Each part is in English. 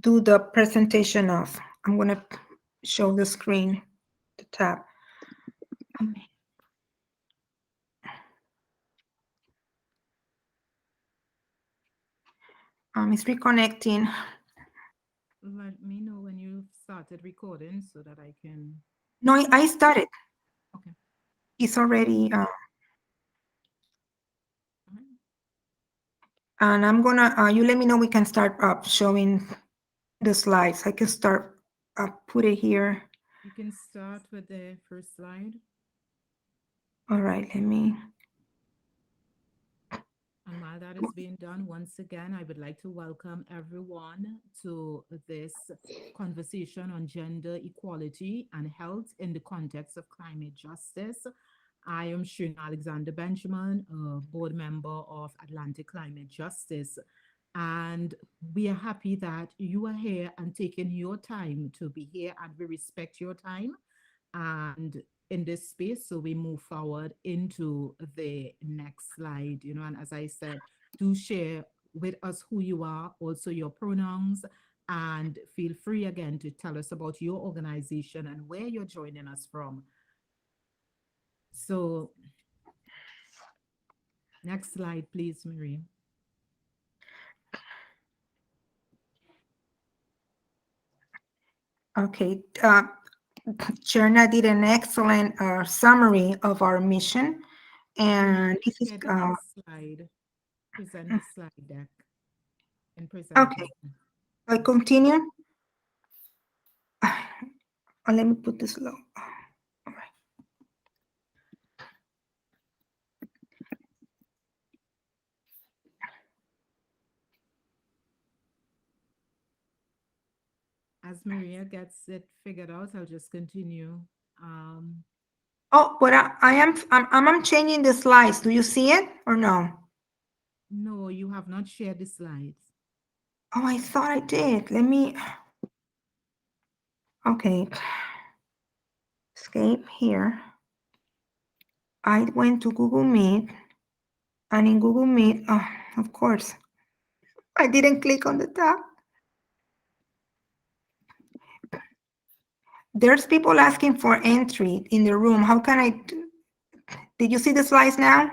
do the presentation of. I'm going to show the screen, the tab. It's reconnecting. Let me know when you started recording so that I can. No, I started. Okay. It's already, Right. and I'm gonna, you let me know we can start showing the slides. I can start, put it here. You can start with the first slide. All right, let me. And while that is being done, once again, I would like to welcome everyone to this conversation on gender equality and health in the context of climate justice. I am Shireen Alexander Benjamin, a board member of Atlantic Climate Justice. And we are happy that you are here and taking your time to be here, and we respect your time and in this space. So we move forward into the next slide, and as I said, do share with us who you are, also your pronouns, and feel free again to tell us about your organization and where you're joining us from. So next slide, please, Marie. Okay. Cherna did an excellent summary of our mission. And this is, Share the next slide. Present the slide deck and okay. presentation. I continue. Let me put this low. All right. As Maria gets it figured out, I'll just continue. Oh, but I'm changing the slides. Do you see it or no? No, you have not shared the slides. Oh, I thought I did. Let me. Okay. Escape here. I went to Google Meet, and in Google Meet, of course, I didn't click on the tab. There's people asking for entry in the room. How can I do? Did you see the slides now?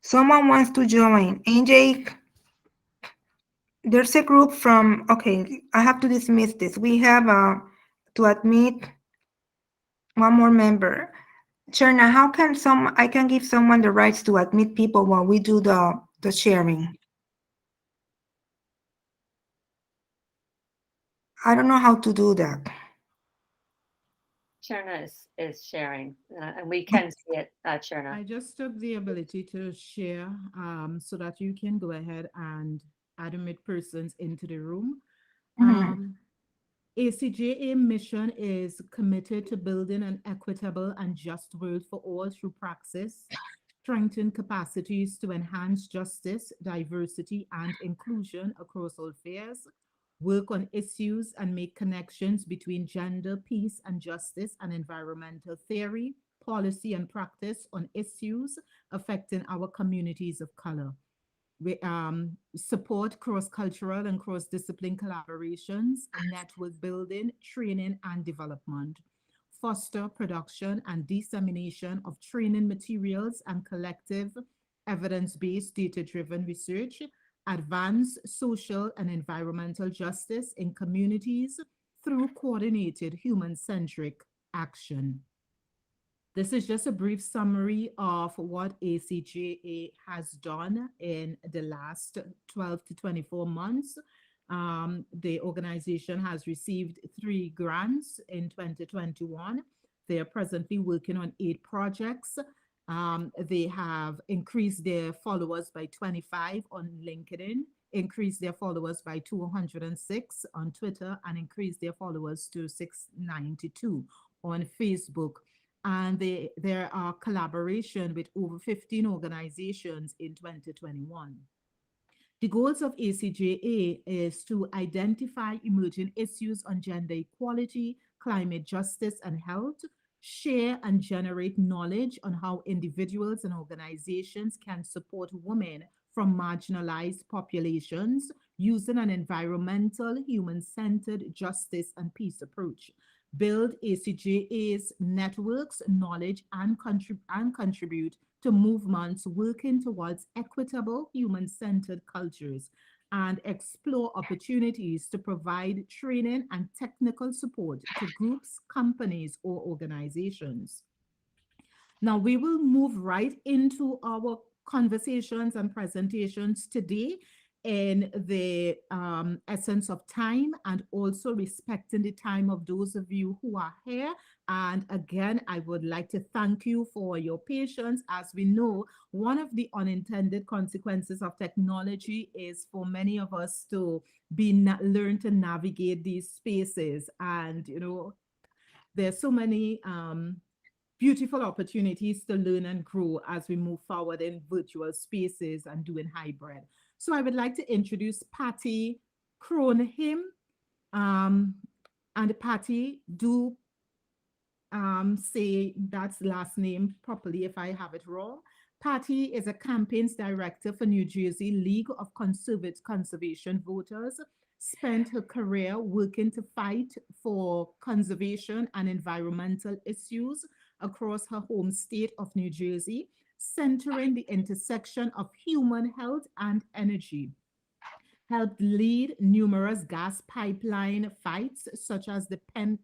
Someone wants to join. AJ, there's a group from, okay, I have to dismiss this. We have to admit one more member. Cherna, how can I can give someone the rights to admit people while we do the sharing? I don't know how to do that. Cherna is sharing, and we can see it, Cherna. I just took the ability to share so that you can go ahead and admit persons into the room. ACJA mission is committed to building an equitable and just world for all through praxis, strengthen capacities to enhance justice, diversity, and inclusion across all spheres, work on issues and make connections between gender, peace and justice, and environmental theory, policy, and practice on issues affecting our communities of color. We support cross-cultural and cross-discipline collaborations, network building, training, and development, foster production and dissemination of training materials and collective evidence-based data-driven research, advance social and environmental justice in communities through coordinated human-centric action. This is just a brief summary of what ACJA has done in the last 12 to 24 months. The organization has received 3 grants in 2021. They are presently working on 8 projects. They have increased their followers by 25 on LinkedIn, increased their followers by 206 on Twitter, and increased their followers to 692 on Facebook. And there are collaboration with over 15 organizations in 2021. The goals of ACJA is to identify emerging issues on gender equality, climate justice, and health, share and generate knowledge on how individuals and organizations can support women from marginalized populations using an environmental, human-centered justice and peace approach. Build ACJA's networks, knowledge, and contribute to movements working towards equitable, human-centered cultures, and explore opportunities to provide training and technical support to groups, companies, or organizations. Now we will move right into our conversations and presentations today in the essence of time, and also respecting the time of those of you who are here. And again, I would like to thank you for your patience. As we know, one of the unintended consequences of technology is for many of us to learn to navigate these spaces. And, there's so many beautiful opportunities to learn and grow as we move forward in virtual spaces and doing hybrid. So I would like to introduce Patty Cronhim. Um, and Patty, do say that last name properly if I have it wrong. Patty is a campaigns director for New Jersey League of Conservation Voters, spent her career working to fight for conservation and environmental issues across her home state of New Jersey, centering the intersection of human health and energy. Helped lead numerous gas pipeline fights, such as the Penn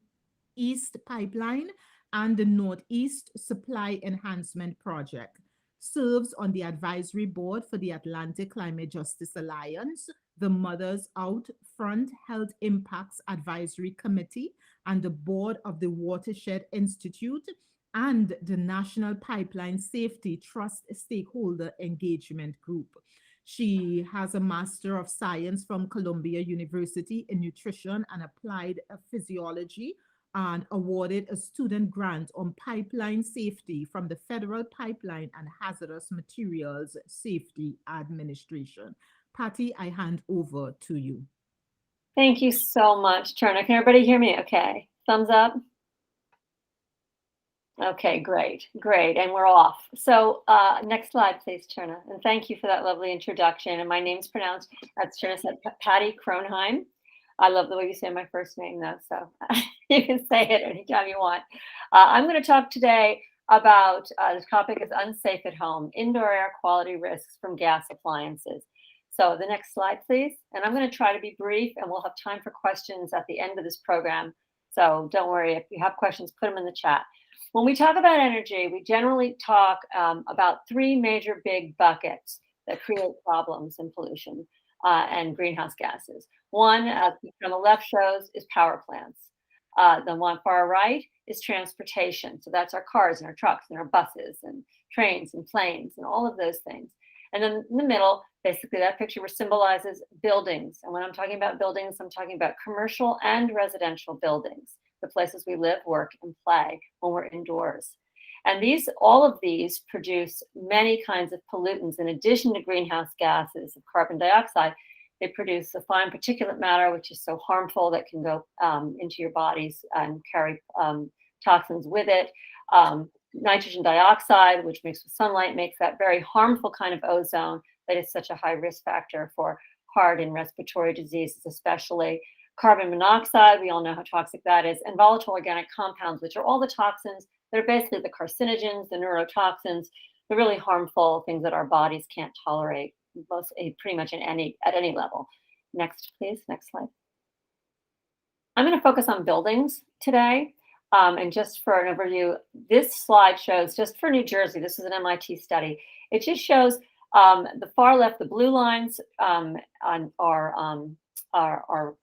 East Pipeline and the Northeast Supply Enhancement Project. Serves on the advisory board for the Atlantic Climate Justice Alliance, the Mothers Out Front Health Impacts Advisory Committee, and the board of the Watershed Institute and the National Pipeline Safety Trust Stakeholder Engagement Group. She has a Master of Science from Columbia University in Nutrition and Applied Physiology, and awarded a student grant on pipeline safety from the Federal Pipeline and Hazardous Materials Safety Administration. Patty, I hand over to you. Thank you so much, Turner. Can everybody hear me okay? Thumbs up? Okay, great. And we're off. So next slide, please, Turner. And thank you for that lovely introduction. And my name's pronounced, as Turner said, Patty Cronheim. I love the way you say my first name, though, so you can say it anytime you want. I'm going to talk today about the topic is unsafe at home, indoor air quality risks from gas appliances. So the next slide, please. And I'm going to try to be brief, and we'll have time for questions at the end of this program. So don't worry, if you have questions, put them in the chat. When we talk about energy, we generally talk about three major big buckets that create problems in pollution and greenhouse gases. One, as on the left shows, is power plants. The one far right is transportation. So that's our cars and our trucks and our buses and trains and planes and all of those things. And then in the middle, basically that picture symbolizes buildings. And when I'm talking about buildings, I'm talking about commercial and residential buildings, the places we live, work, and play when we're indoors. And all of these produce many kinds of pollutants. In addition to greenhouse gases of carbon dioxide, they produce a fine particulate matter, which is so harmful that can go into your bodies and carry toxins with it. Nitrogen dioxide, which mixed with sunlight, makes that very harmful kind of ozone that is such a high risk factor for heart and respiratory diseases, especially. Carbon monoxide, we all know how toxic that is, and volatile organic compounds, which are all the toxins that are basically the carcinogens, the neurotoxins, the really harmful things that our bodies can't tolerate, pretty much at any level. Next, please, next slide. I'm going to focus on buildings today. And just for an overview, this slide shows, just for New Jersey, this is an MIT study. It just shows the far left, the blue lines are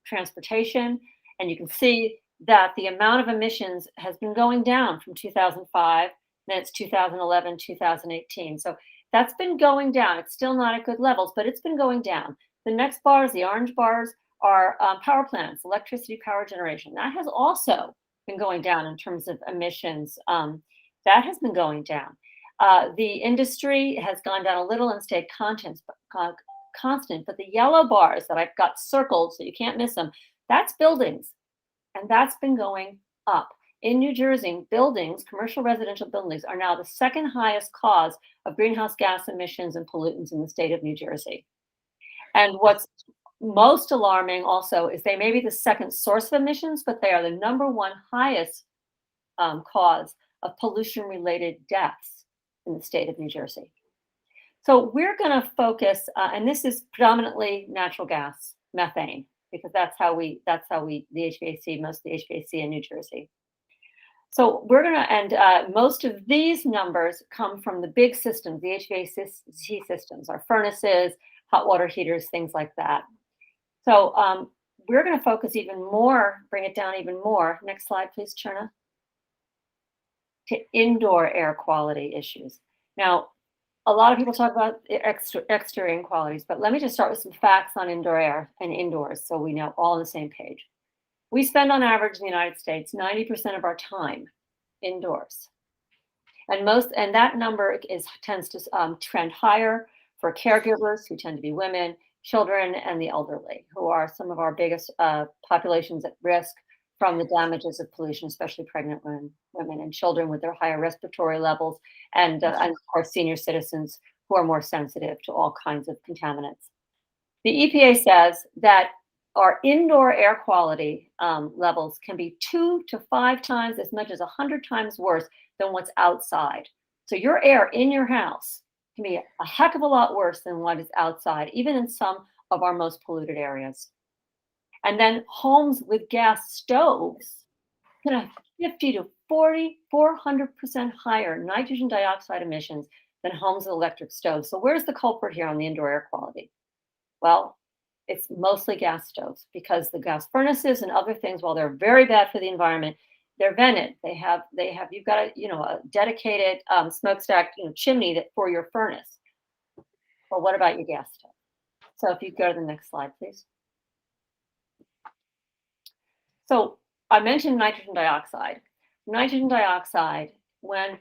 transportation. And you can see that the amount of emissions has been going down from 2005, then it's 2011, 2018. So that's been going down. It's still not at good levels, but it's been going down. The next bars, the orange bars, are power plants, electricity power generation. That has also been going down in terms of emissions. That has been going down. The industry has gone down a little and stayed constant, but the yellow bars that I've got circled so you can't miss them, that's buildings. And that's been going up in New Jersey, buildings, commercial residential buildings, are now the second highest cause of greenhouse gas emissions and pollutants in the state of New Jersey. And what's most alarming also is they may be the second source of emissions, but they are the number one highest cause of pollution-related deaths in the state of New Jersey. So we're going to focus, and this is predominantly natural gas, methane, because that's how the HVAC, most of the HVAC in New Jersey. So we're going to, and most of these numbers come from the big systems, the HVAC systems, our furnaces, hot water heaters, things like that. So we're going to focus even more, bring it down even more. Next slide, please, Cherna. To indoor air quality issues. Now, a lot of people talk about exterior qualities, but let me just start with some facts on indoor air and indoors so we know all on the same page. We spend on average in the United States 90% of our time indoors. And that number tends to trend higher for caregivers, who tend to be women, children, and the elderly, who are some of our biggest populations at risk from the damages of pollution, especially pregnant women and children with their higher respiratory levels, and of course senior citizens who are more sensitive to all kinds of contaminants. The EPA says that our indoor air quality levels can be 2 to 5 times, as much as 100 times worse than what's outside. So your air in your house can be a heck of a lot worse than what is outside, even in some of our most polluted areas. And then homes with gas stoves can have 50 to 400% higher nitrogen dioxide emissions than homes with electric stoves. So where's the culprit here on the indoor air quality? Well, it's mostly gas stoves, because the gas furnaces and other things, while they're very bad for the environment, they're vented. You've got a dedicated smokestack, chimney for your furnace. Well, what about your gas stove? So if you go to the next slide, please. So I mentioned nitrogen dioxide. Nitrogen dioxide, when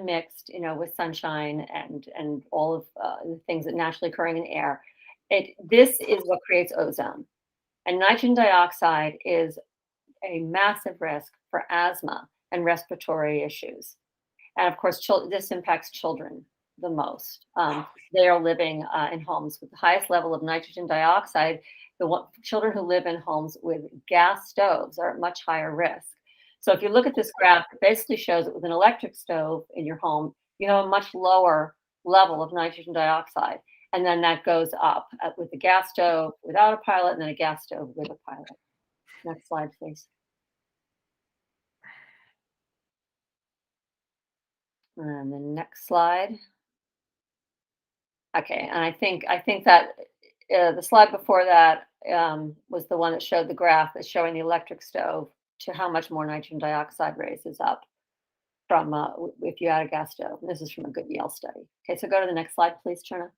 mixed, with sunshine and all of the things that naturally occurring in air, this is what creates ozone. And nitrogen dioxide is a massive risk for asthma and respiratory issues. And of course, this impacts children the most. They are living in homes with the highest level of nitrogen dioxide. Children who live in homes with gas stoves are at much higher risk. So if you look at this graph, it basically shows that with an electric stove in your home, you have a much lower level of nitrogen dioxide. And then that goes up with the gas stove without a pilot, and then a gas stove with a pilot. Next slide, please. And the next slide. Okay, and I think that the slide before that was the one that showed the graph that's showing the electric stove to how much more nitrogen dioxide raises up from if you add a gas stove. And this is from a good Yale study. Okay, so go to the next slide, please, Cherna.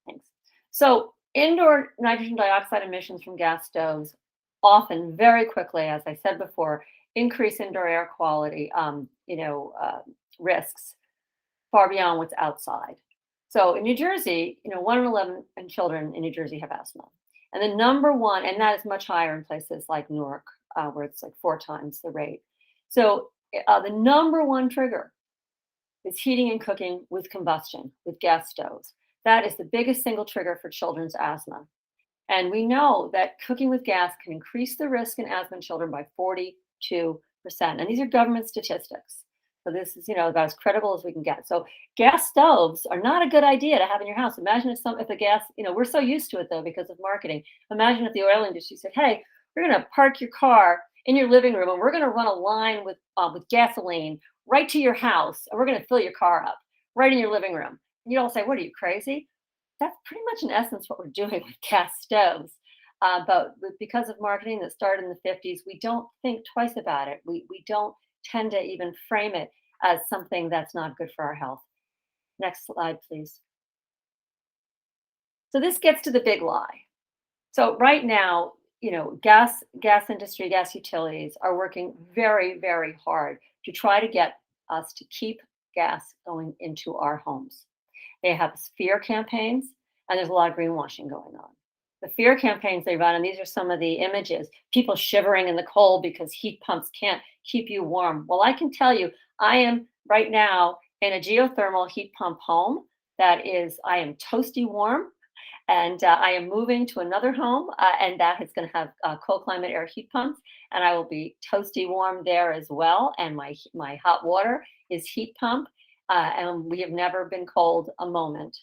Thanks. So indoor nitrogen dioxide emissions from gas stoves often, very quickly, as I said before, increase indoor air quality risks far beyond what's outside. So in New Jersey, 1 in 11 children in New Jersey have asthma. And the number one, and that is much higher in places like Newark, where it's like 4 times the rate. So the number one trigger is heating and cooking with combustion, with gas stoves. That is the biggest single trigger for children's asthma. And we know that cooking with gas can increase the risk in asthma in children by 42%. And these are government statistics. So this is, about as credible as we can get. So gas stoves are not a good idea to have in your house. Imagine if the gas, we're so used to it though because of marketing. Imagine if the oil industry said, hey, we're going to park your car in your living room and we're going to run a line with gasoline right to your house, and we're going to fill your car up right in your living room. And you'd all say, what are you, crazy? That's pretty much in essence what we're doing with gas stoves. But because of marketing that started in the 50s, we don't think twice about it. We don't tend to even frame it as something that's not good for our health. Next slide, please. So this gets to the big lie. So right now, gas industry, gas utilities are working very, very hard to try to get us to keep gas going into our homes. They have fear campaigns, and there's a lot of greenwashing going on. the fear campaigns they run, and these are some of the images, people shivering in the cold because heat pumps can't keep you warm. Well, I can tell you, I am right now in a geothermal heat pump home I am toasty warm. And I am moving to another home, and that is going to have cold climate air heat pumps, and I will be toasty warm there as well. And my hot water is heat pump, and we have never been cold a moment.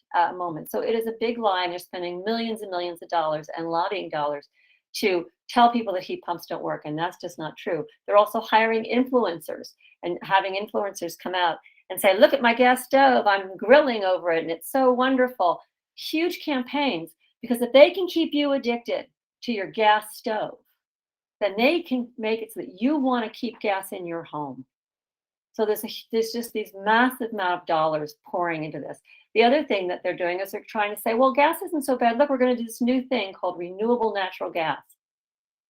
So it is a big lie. They're spending millions and millions of dollars and lobbying dollars to tell people that heat pumps don't work, and that's just not true. They're also hiring influencers and having influencers come out and say, "Look at my gas stove. I'm grilling over it, and it's so wonderful." Huge campaigns, because if they can keep you addicted to your gas stove, then they can make it so that you want to keep gas in your home. So there's just these massive amount of dollars pouring into this. The other thing that they're doing is they're trying to say, well, gas isn't so bad. Look, we're going to do this new thing called renewable natural gas.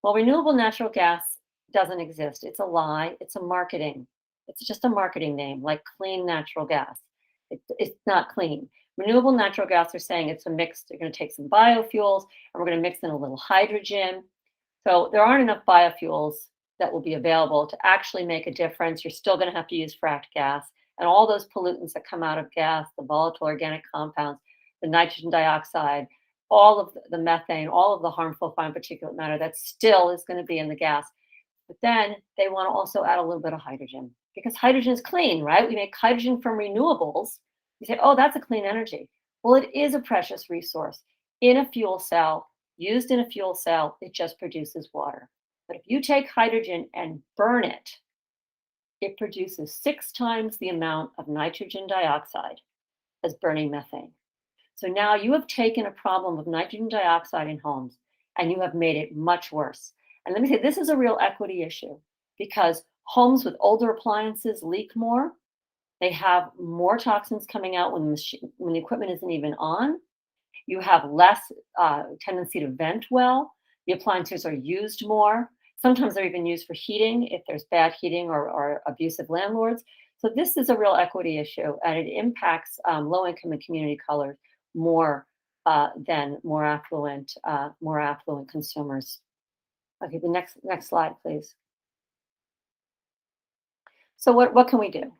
Well, renewable natural gas doesn't exist. It's a lie. It's a marketing. It's just a marketing name, like clean natural gas. It's not clean. Renewable natural gas are saying it's a mix. They're going to take some biofuels and we're going to mix in a little hydrogen. So there aren't enough biofuels that will be available to actually make a difference. You're still going to have to use fracked gas, and all those pollutants that come out of gas, the volatile organic compounds, the nitrogen dioxide, all of the methane, all of the harmful fine particulate matter, that still is going to be in the gas. But then they want to also add a little bit of hydrogen, because hydrogen is clean, right? We make hydrogen from renewables. You say, oh, that's a clean energy. Well, it is a precious resource. In a fuel cell, used in a fuel cell, it just produces water. But if you take hydrogen and burn it, it produces 6 times the amount of nitrogen dioxide as burning methane. So now you have taken a problem of nitrogen dioxide in homes and you have made it much worse. And let me say, this is a real equity issue, because homes with older appliances leak more. They have more toxins coming out when the equipment isn't even on. You have less tendency to vent well. The appliances are used more. Sometimes they're even used for heating if there's bad heating or abusive landlords. So this is a real equity issue, and it impacts low-income and community colors more than more affluent consumers. Okay, the next slide, please. So what can we do?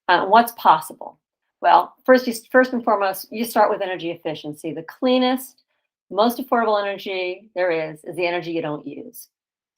What's possible? Well, first and foremost, you start with energy efficiency. The cleanest, most affordable energy there is the energy you don't use.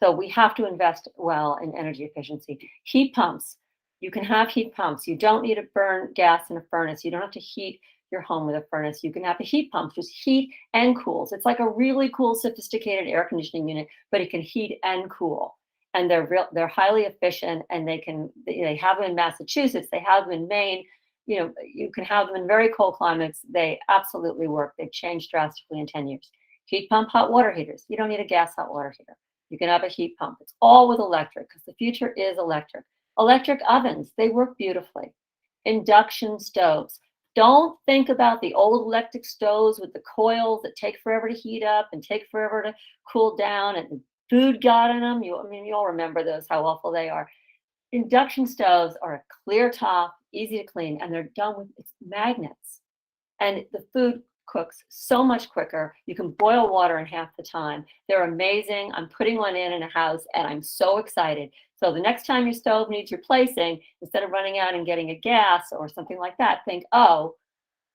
So we have to invest well in energy efficiency. Heat pumps. You can have heat pumps. You don't need to burn gas in a furnace. You don't have to heat your home with a furnace. You can have a heat pump, just heat and cools. It's like a really cool, sophisticated air conditioning unit, but it can heat and cool. And they're highly efficient, and they have them in Massachusetts, they have them in Maine. You can have them in very cold climates. They absolutely work. They've changed drastically in 10 years. Heat pump hot water heaters. You don't need a gas hot water heater. You can have a heat pump. It's all with electric, because the future is electric. Electric ovens, they work beautifully. Induction stoves. Don't think about the old electric stoves with the coils that take forever to heat up and take forever to cool down, and food got in them. You'll remember those, how awful they are. Induction stoves are a clear top, easy to clean, and they're done with magnets. And the food cooks so much quicker. You can boil water in half the time. They're amazing. I'm putting one in a house, and I'm so excited. So the next time your stove needs replacing, instead of running out and getting a gas or something like that, think, oh,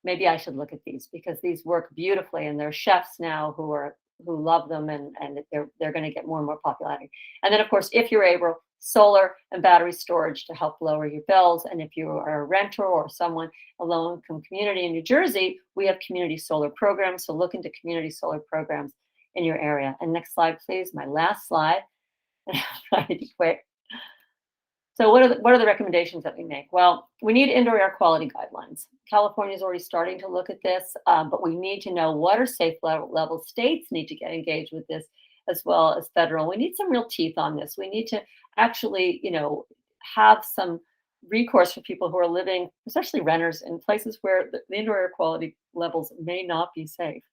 maybe I should look at these, because these work beautifully, and there are chefs now who love them, and they're going to get more and more popularity. And then, of course, if you're able, solar and battery storage to help lower your bills. And if you are a renter or someone, a low-income community in New Jersey, we have community solar programs. So look into community solar programs in your area. And next slide, please. My last slide. I'm trying to be quick. So what are the recommendations that we make? Well, we need indoor air quality guidelines. California is already starting to look at this, but we need to know what are safe levels. States need to get engaged with this, as well as federal. We need some real teeth on this. We need to actually, have some recourse for people who are living, especially renters, in places where the indoor air quality levels may not be safe.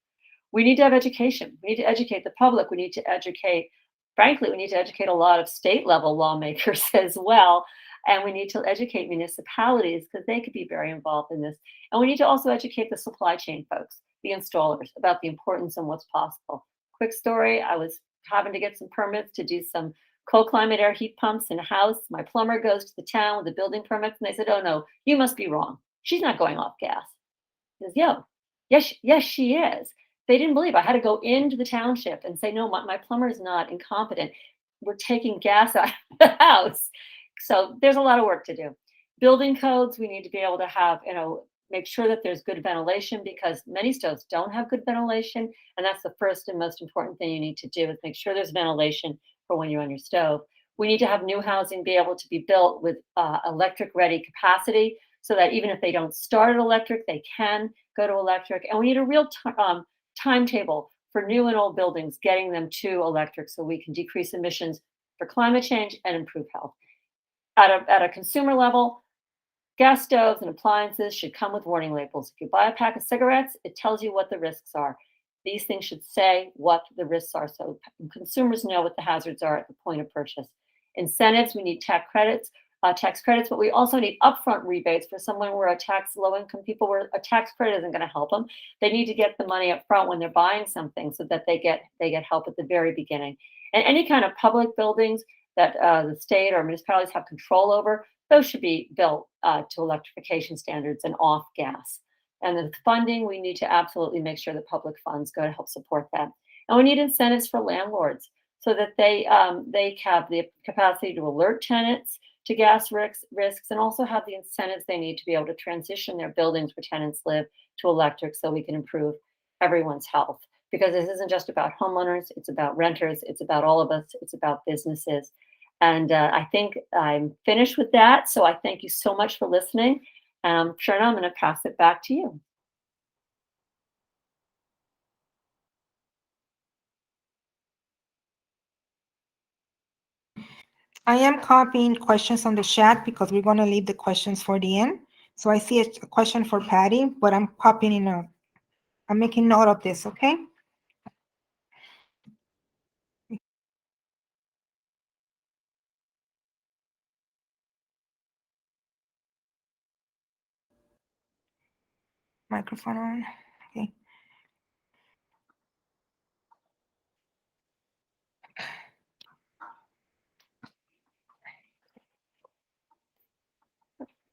We need to have education. We need to educate the public. We need to educate, frankly, we need to educate a lot of state level lawmakers as well. And we need to educate municipalities, because they could be very involved in this. And we need to also educate the supply chain folks, the installers, about the importance and what's possible. Quick story, I was having to get some permits to do some cold climate air heat pumps in a house. My plumber goes to the town with the building permits, and they said, "Oh no, you must be wrong. She's not going off gas." He says, "Yo, yes, she is." They didn't believe. I had to go into the township and say, "No, my plumber is not incompetent. We're taking gas out of the house." So there's a lot of work to do. Building codes, we need to be able to have, make sure that there's good ventilation, because many stoves don't have good ventilation. And that's the first and most important thing you need to do, is make sure there's ventilation for when you're on your stove. We need to have new housing be able to be built with electric ready capacity, so that even if they don't start at electric, they can go to electric. And we need a real timetable for new and old buildings, getting them to electric, so we can decrease emissions for climate change and improve health. At a consumer level, gas stoves and appliances should come with warning labels. If you buy a pack of cigarettes, it tells you what the risks are. These things should say what the risks are, so consumers know what the hazards are at the point of purchase. Incentives, we need tax credits, but we also need upfront rebates for someone where low-income people where a tax credit isn't going to help them. They need to get the money up front when they're buying something, so that they get help at the very beginning. And any kind of public buildings that the state or municipalities have control over, those should be built to electrification standards and off gas. And the funding, we need to absolutely make sure that public funds go to help support that. And we need incentives for landlords, so that they have the capacity to alert tenants to gas risks, and also have the incentives they need to be able to transition their buildings where tenants live to electric, so we can improve everyone's health. Because this isn't just about homeowners, it's about renters, it's about all of us, it's about businesses. And I think I'm finished with that. So I thank you so much for listening. Sharna, I'm going to pass it back to you. I am copying questions on the chat because we're going to leave the questions for the end. So I see a question for Patty, but I'm copying it. I'm making note of this, okay? Microphone on. Okay.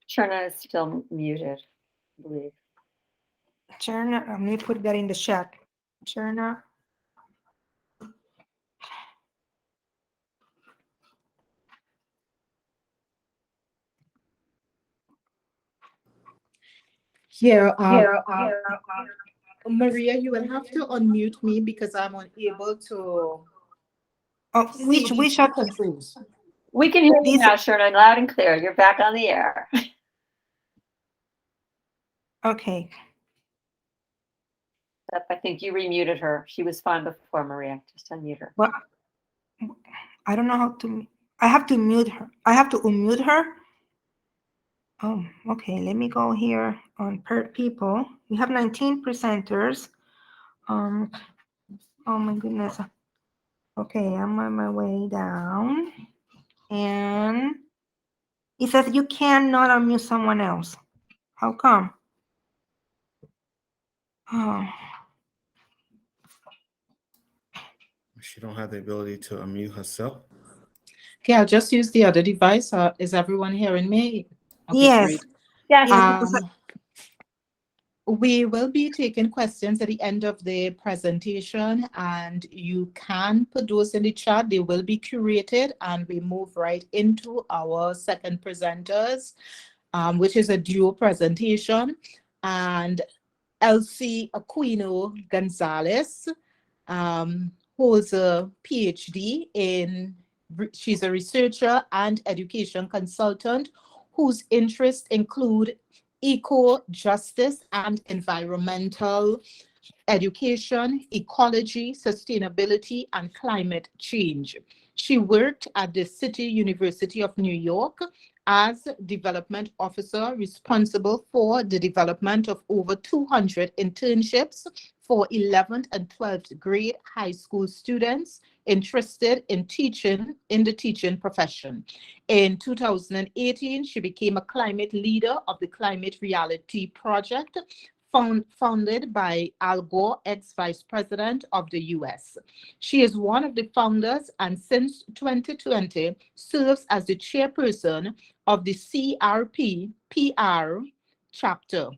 Sharna is still muted, I believe. Sharna, let me put that in the chat. Sharna. Here, Maria, you will have to unmute me because I'm unable to. Oh, which of controls? We can hear you now, Sharna, loud and clear. You're back on the air. Okay. I think you remuted her. She was fine before, Maria. Just unmute her. Well, I don't know how to. I have to mute her. I have to unmute her. Oh, okay. Let me go here on per people. We have 19 presenters. Oh my goodness. Okay, I'm on my way down. And it says you cannot unmute someone else. How come? Oh. She don't have the ability to unmute herself. Okay, I'll just use the other device. Is everyone hearing me? Okay, Yes. great. Yes. We will be taking questions at the end of the presentation, and you can put those in the chat. They will be curated, and we move right into our second presenters, which is a duo presentation. And Elsie Aquino Gonzalez holds a PhD she's a researcher and education consultant whose interests include eco-justice and environmental education, ecology, sustainability, and climate change. She worked at the City University of New York as development officer responsible for the development of over 200 internships for 11th and 12th grade high school students interested in the teaching profession. In 2018, she became a climate leader of the Climate Reality Project, founded by Al Gore, ex-vice president of the US. She is one of the founders and since 2020 serves as the chairperson of the CRP PR chapter.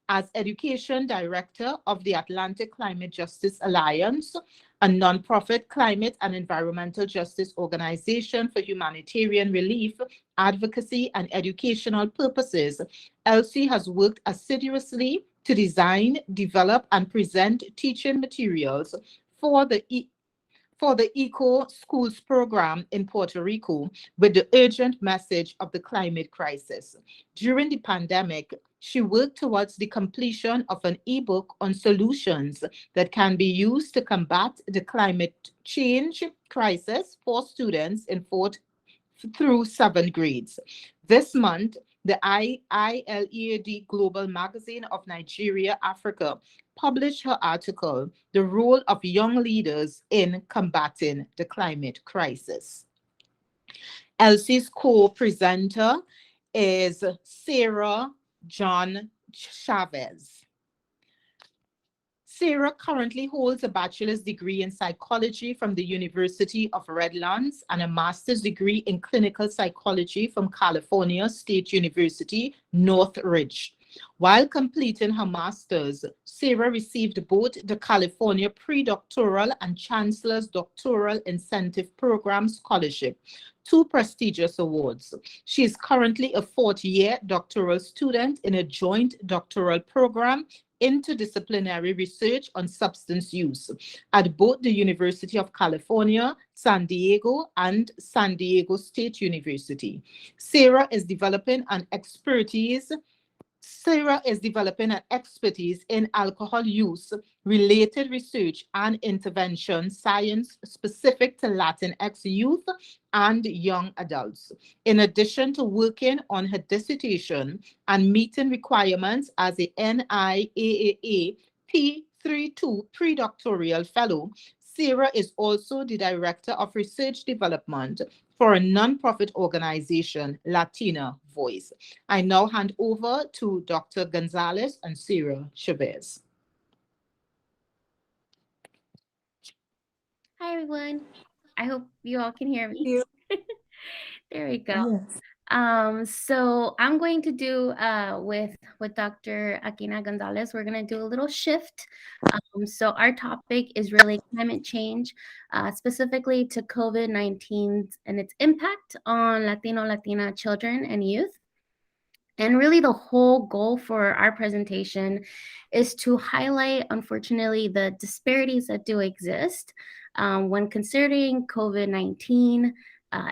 As education director of the Atlantic Climate Justice Alliance, a nonprofit climate and environmental justice organization for humanitarian relief, advocacy, and educational purposes, Elsie has worked assiduously to design, develop, and present teaching materials for the Eco Schools program in Puerto Rico with the urgent message of the climate crisis. During the pandemic, she worked towards the completion of an ebook on solutions that can be used to combat the climate change crisis for students in 4th through 7th grades. This month, the ILEAD Global Magazine of Nigeria, Africa, published her article, The Role of Young Leaders in Combating the Climate Crisis. Elsie's co-presenter is Sarah John Chavez. Sarah currently holds a bachelor's degree in psychology from the University of Redlands and a master's degree in clinical psychology from California State University, Northridge. While completing her master's, Sarah received both the California Predoctoral and Chancellor's Doctoral Incentive Program Scholarship, 2 prestigious awards. She is currently a 4th-year doctoral student in a joint doctoral program interdisciplinary research on substance use at both the University of California, San Diego, and San Diego State University. Sarah is developing an expertise in alcohol use, related research and intervention science specific to Latinx youth and young adults. In addition to working on her dissertation and meeting requirements as a NIAAA P32 predoctoral fellow, Sarah is also the Director of Research Development for a nonprofit organization, Latina Voice. I now hand over to Dr. Gonzalez and Sarah Chavez. Hi, everyone. I hope you all can hear me. There we go. Yes. So I'm going to do with Dr. Aquina Gonzalez, we're going to do a little shift. So our topic is really climate change, specifically to COVID-19 and its impact on Latina children and youth. And really the whole goal for our presentation is to highlight, unfortunately, the disparities that do exist when considering COVID-19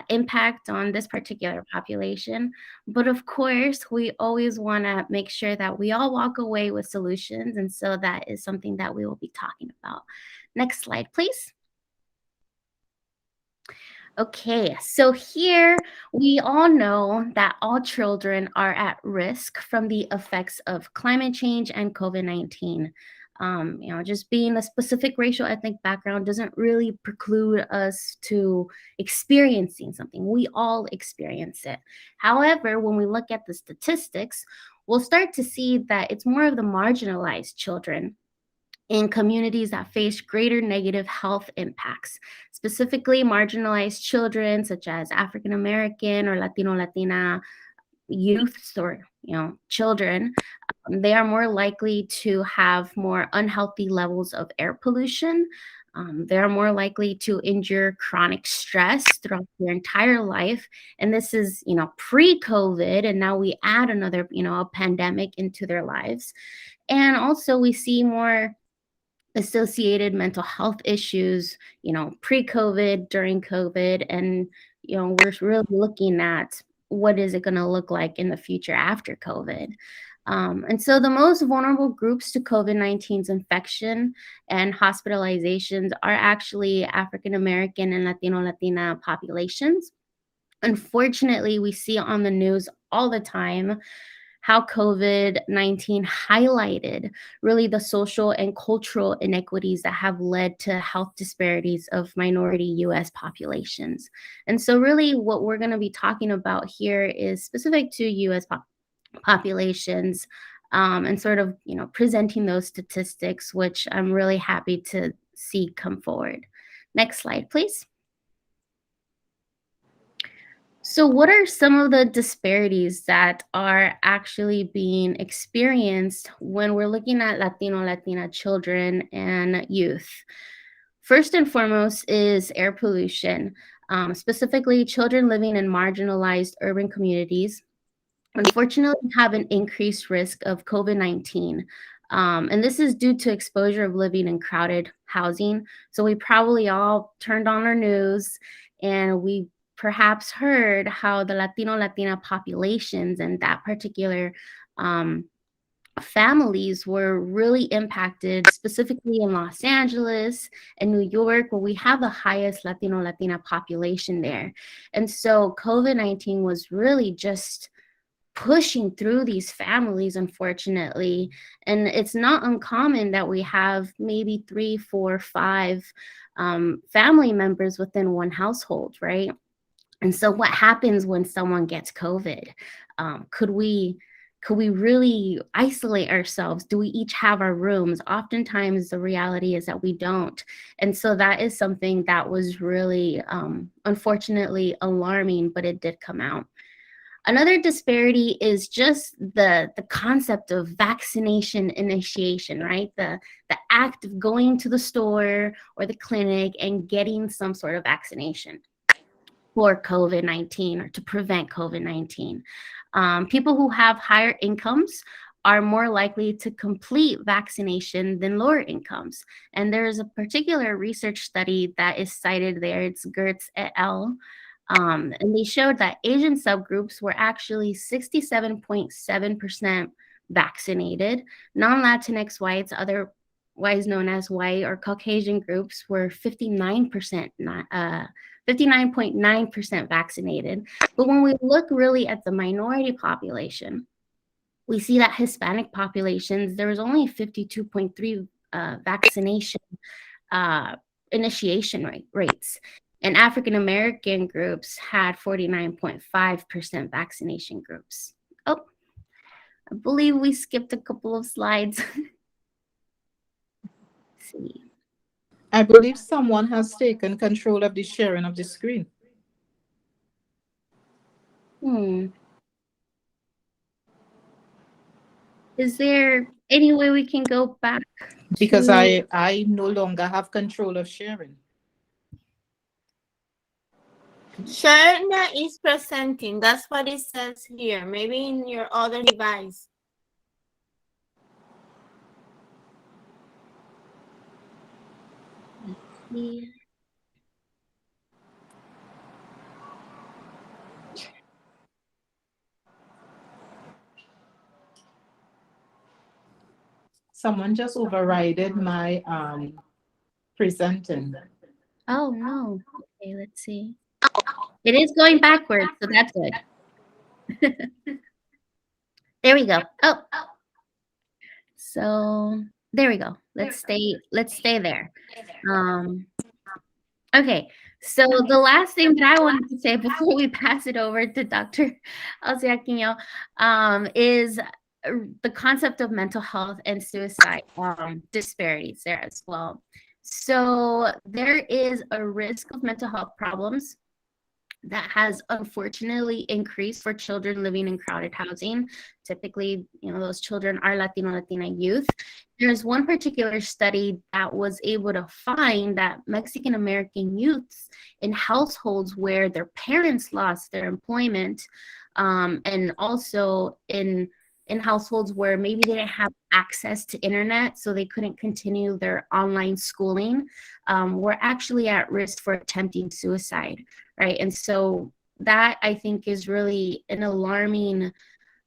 impact on this particular population. But of course, we always want to make sure that we all walk away with solutions. And so that is something that we will be talking about. Next slide, please. Okay, so here we all know that all children are at risk from the effects of climate change and COVID-19. Just being a specific racial ethnic background doesn't really preclude us to experiencing something. We all experience it. However, when we look at the statistics, we'll start to see that it's more of the marginalized children in communities that face greater negative health impacts, specifically marginalized children such as African American or Latina youths or children. They are more likely to have more unhealthy levels of air pollution. They are more likely to endure chronic stress throughout their entire life. And this is, pre-COVID, and now we add another, a pandemic into their lives. And also we see more associated mental health issues, pre-COVID, during COVID, and, we're really looking at what is it going to look like in the future after COVID. And so the most vulnerable groups to COVID-19's infection and hospitalizations are actually African American and Latina populations. Unfortunately, we see on the news all the time how COVID-19 highlighted really the social and cultural inequities that have led to health disparities of minority U.S. populations. And so really what we're going to be talking about here is specific to U.S. populations, and sort of, presenting those statistics, which I'm really happy to see come forward. Next slide, please. So what are some of the disparities that are actually being experienced when we're looking at Latino, Latina children and youth? First and foremost is air pollution, specifically children living in marginalized urban communities, unfortunately have an increased risk of COVID-19. And this is due to exposure of living in crowded housing. So we probably all turned on our news and we perhaps heard how the Latino, Latina populations and that particular families were really impacted, specifically in Los Angeles and New York, where we have the highest Latino, Latina population there. And so COVID-19 was really just pushing through these families, unfortunately. And it's not uncommon that we have maybe 3, 4, 5 family members within one household, right? And so what happens when someone gets COVID? Could we really isolate ourselves? Do we each have our rooms? Oftentimes the reality is that we don't. And so that is something that was really, unfortunately alarming, but it did come out. Another disparity is just the concept of vaccination initiation, right? The act of going to the store or the clinic and getting some sort of vaccination for COVID-19 or to prevent COVID-19. People who have higher incomes are more likely to complete vaccination than lower incomes. And there's a particular research study that is cited there. It's Gertz et al. And they showed that Asian subgroups were actually 67.7% vaccinated. Non-Latinx whites, otherwise known as white or Caucasian groups, were 59.9% vaccinated. But when we look really at the minority population, we see that Hispanic populations, there was only 52.3 vaccination initiation rates. And African American groups had 49.5% vaccination groups. Oh, I believe we skipped a couple of slides. Let's see. I believe someone has taken control of the sharing of the screen. Is there any way we can go back? Because I no longer have control of sharing. Sharna is presenting. That's what it says here. Maybe in your other device. Yeah. Someone just overrided my presenting. Oh no. Okay, let's see. It is going backwards, so that's good. There we go. Oh. So there we go. Let's stay there. Okay. So the last thing that I wanted to say before we pass it over to Dr. Alciaquino, is the concept of mental health and suicide disparities there as well. So there is a risk of mental health problems that has unfortunately increased for children living in crowded housing. Typically, those children are Latino, Latina youth. There's one particular study that was able to find that Mexican American youths in households where their parents lost their employment, and also in households where maybe they didn't have access to internet, so they couldn't continue their online schooling, were actually at risk for attempting suicide, right? And so that, I think, is really an alarming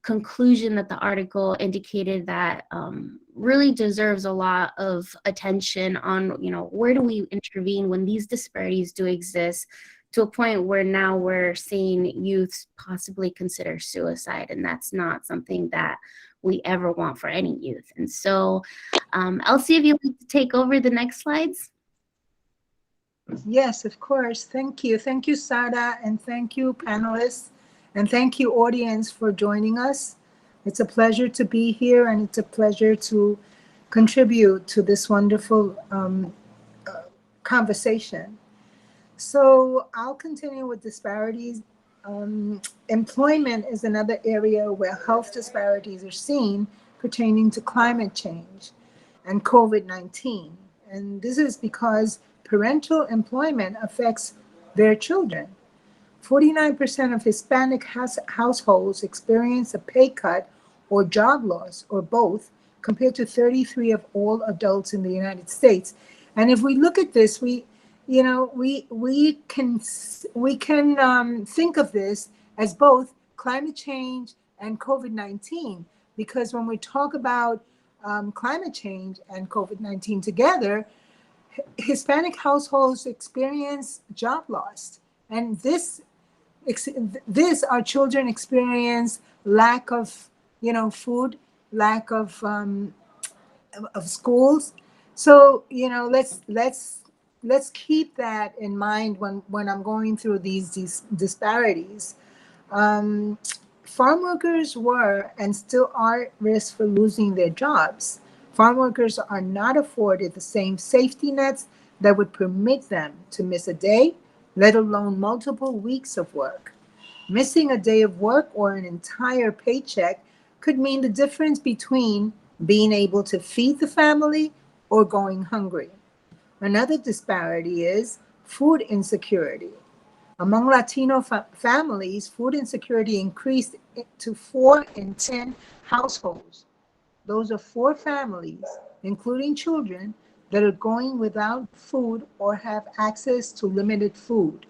conclusion that the article indicated that really deserves a lot of attention on, where do we intervene when these disparities do exist, to a point where now we're seeing youths possibly consider suicide, and that's not something that we ever want for any youth. And so, Elsie, if you'd like to take over the next slides. Yes, of course. Thank you. Thank you, Sara, and thank you, panelists, and thank you, audience, for joining us. It's a pleasure to be here, and it's a pleasure to contribute to this wonderful conversation. So I'll continue with disparities. Employment is another area where health disparities are seen pertaining to climate change and COVID 19. And this is because parental employment affects their children. 49% of Hispanic households experience a pay cut or job loss or both, compared to 33 of all adults in the United States. And if we look at this, we can think of this as both climate change and COVID-19, because when we talk about climate change and COVID-19 together, Hispanic households experience job loss, and this our children experience lack of food, lack of schools. So let's keep that in mind when I'm going through these disparities. um, Farm workers were and still are at risk for losing their jobs. Farm workers are not afforded the same safety nets that would permit them to miss a day, let alone multiple weeks of work. Missing a day of work or an entire paycheck could mean the difference between being able to feed the family or going hungry. Another disparity is food insecurity. Among Latino families, food insecurity increased to 4 in 10 households. Those are 4 families, including children, that are going without food or have access to limited food.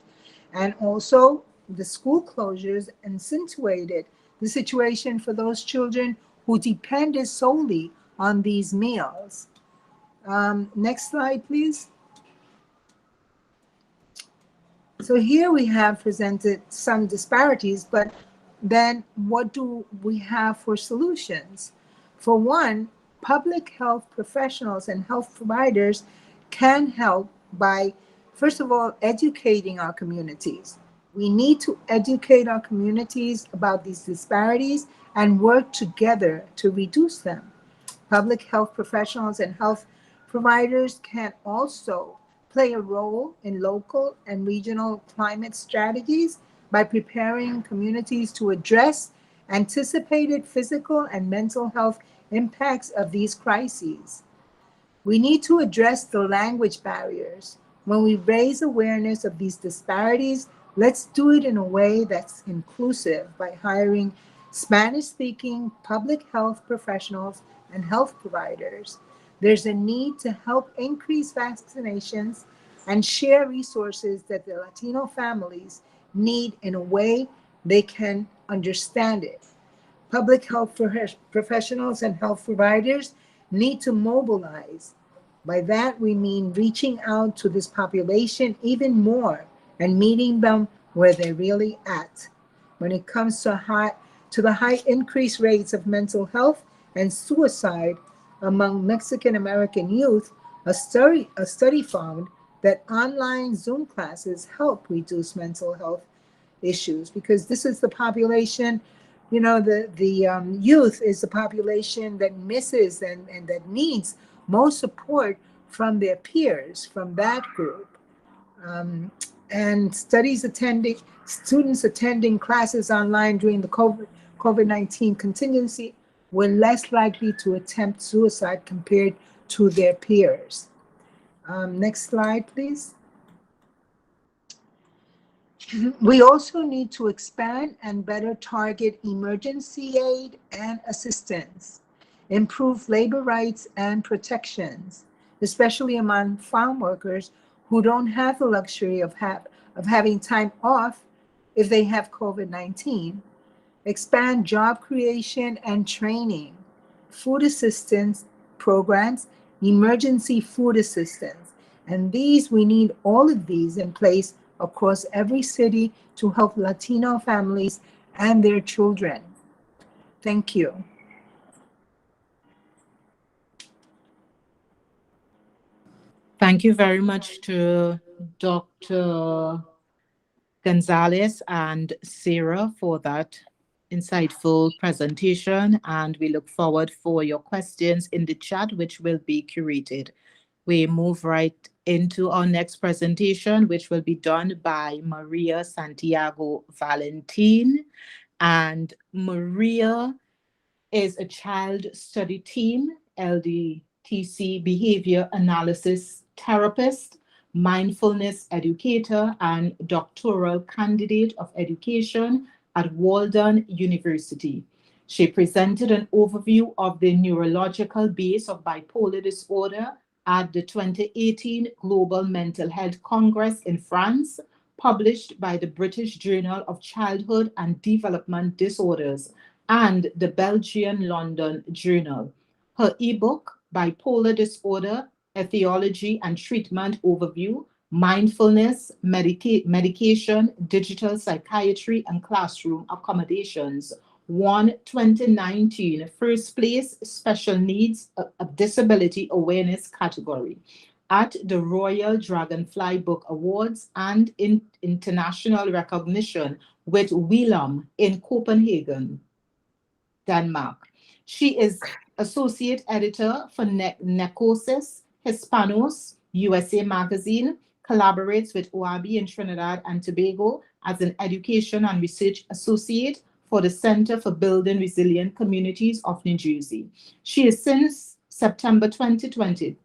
And also, the school closures accentuated the situation for those children who depended solely on these meals. Next slide, please. So here we have presented some disparities, but then what do we have for solutions? For one, public health professionals and health providers can help by, first of all, educating our communities. We need to educate our communities about these disparities and work together to reduce them. Public health professionals and health providers can also play a role in local and regional climate strategies by preparing communities to address anticipated physical and mental health impacts of these crises. We need to address the language barriers. When we raise awareness of these disparities, let's do it in a way that's inclusive by hiring Spanish speaking public health professionals and health providers. There's a need to help increase vaccinations and share resources that the Latino families need in a way they can understand it. Public health professionals and health providers need to mobilize. By that, we mean reaching out to this population even more and meeting them where they're really at. When it comes to the high increased rates of mental health and suicide among Mexican American youth, a study found that online Zoom classes help reduce mental health issues, because this is the population, the youth is the population that misses and that needs most support from their peers, from that group. Um, and students attending classes online during the COVID-19 contingency were less likely to attempt suicide compared to their peers. Next slide, please. We also need to expand and better target emergency aid and assistance, improve labor rights and protections, especially among farm workers who don't have the luxury of having time off if they have COVID-19, expand job creation and training, food assistance programs, emergency food assistance. And we need all of these in place across every city to help Latino families and their children. Thank you. Thank you very much to Dr. Gonzalez and Sarah for that insightful presentation, and we look forward for your questions in the chat, which will be curated. We move right into our next presentation, which will be done by Maria Santiago Valentin. And Maria is a child study team, LDTC behavior analysis therapist, mindfulness educator, and doctoral candidate of education at Walden University. She presented an overview of the neurological base of bipolar disorder at the 2018 Global Mental Health Congress in France, published by the British Journal of Childhood and Development Disorders and the Belgian London Journal. Her ebook, Bipolar Disorder, Etiology and Treatment Overview, Mindfulness, Medication, Digital Psychiatry, and Classroom Accommodations, won 2019 first place Special Needs Disability Awareness category at the Royal Dragonfly Book Awards and in international recognition with Willem in Copenhagen, Denmark. She is associate editor for Necosis Hispanos USA magazine, collaborates with OABI in Trinidad and Tobago as an education and research associate for the Center for Building Resilient Communities of New Jersey. She is since September 2020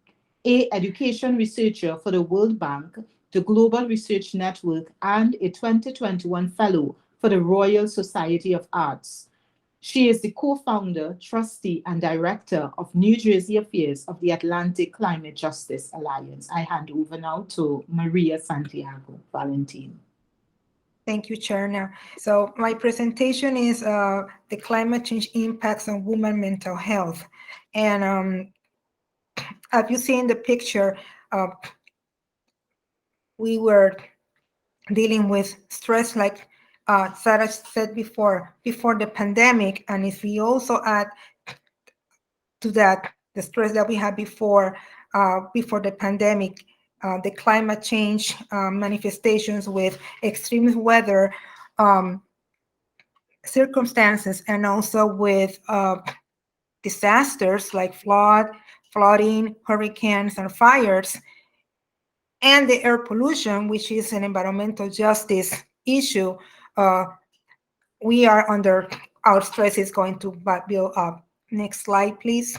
a education researcher for the World Bank, the Global Research Network, and a 2021 fellow for the Royal Society of Arts. She is the co-founder, trustee, and director of New Jersey Affairs of the Atlantic Climate Justice Alliance. I hand over now to Maria Santiago Valentin. Thank you, Cherna. So my presentation is the climate change impacts on women mental health. And as you see in the picture, we were dealing with stress, like Sarah said before the pandemic. And if we also add to that the stress that we had before the pandemic, the climate change manifestations with extreme weather circumstances, and also with disasters like flooding, hurricanes, and fires, and the air pollution, which is an environmental justice issue, we are under, our stress is going to build up. Next slide, please.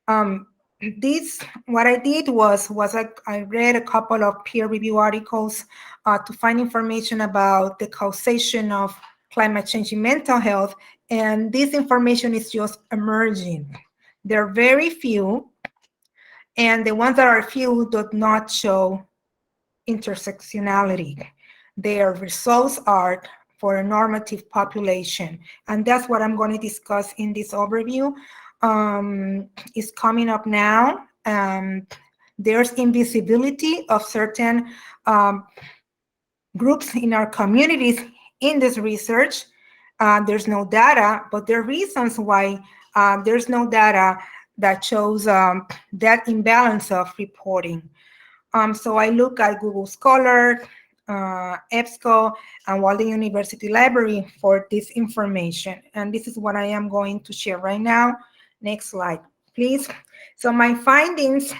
What I did was I read a couple of peer review articles to find information about the causation of climate change in mental health, and this information is just emerging. There are very few, and the ones that are few do not show intersectionality. Their results are for a normative population, and that's what I'm going to discuss in this overview. Is coming up now. There's invisibility of certain groups in our communities in this research. There's no data, but there are reasons why there's no data that shows that imbalance of reporting. So I look at Google Scholar, EBSCO, and Walden University Library for this information. And this is what I am going to share right now. Next slide, please. So my findings,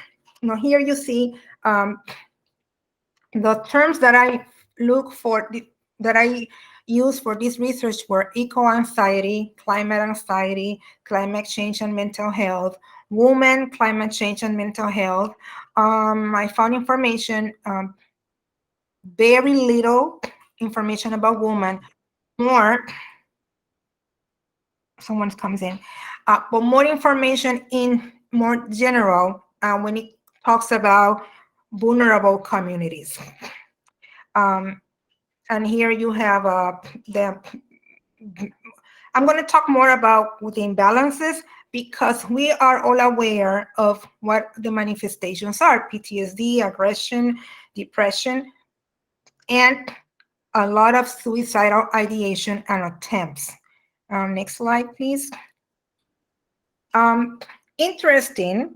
here you see the terms that I look for, that I use for this research were eco-anxiety, climate change and mental health, women, climate change and mental health. I found information, very little information about women, more, someone comes in, but more information in more general when it talks about vulnerable communities. And here you have I'm going to talk more about the imbalances, because we are all aware of what the manifestations are: PTSD, aggression, depression, and a lot of suicidal ideation and attempts. Next slide, please. Interesting,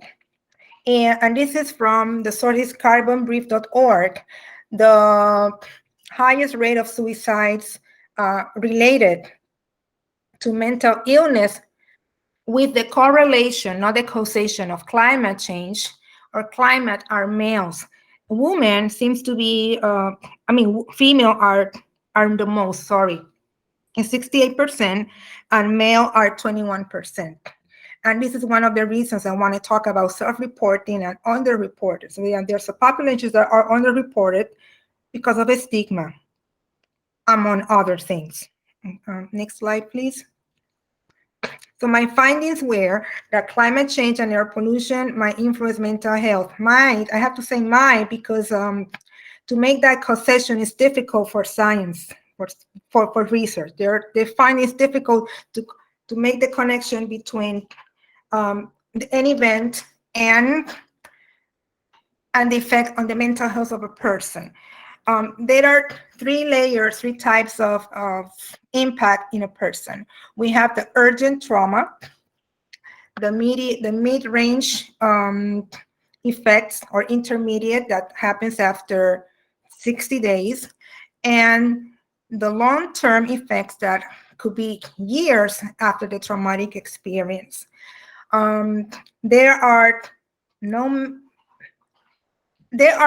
and this is from the source is carbonbrief.org. The highest rate of suicides related to mental illness with the correlation, not the causation of climate change or climate are males. Women seems to be, female are the most, sorry, is 68%, and male are 21%. And this is one of the reasons I want to talk about self-reporting and underreported. So there's a populations that are underreported because of a stigma, among other things. Next slide, please. So my findings were that climate change and air pollution might influence mental health. I have to say might, because to make that causation is difficult for science, for research. They find it's difficult to make the connection between an event and the effect on the mental health of a person. There are three types of impact in a person. We have the urgent trauma, the mid-range effects, or intermediate, that happens after 60 days, and the long-term effects that could be years after the traumatic experience. There are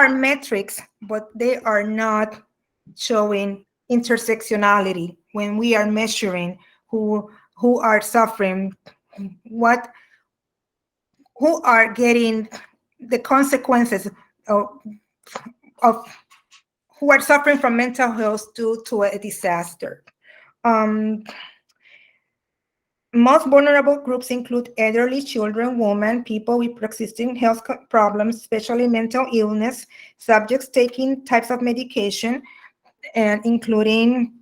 metrics, but they are not showing intersectionality when we are measuring who are suffering, who are getting the consequences of who are suffering from mental health due to a disaster. Most vulnerable groups include elderly, children, women, people with pre-existing health problems, especially mental illness, subjects taking types of medication, and including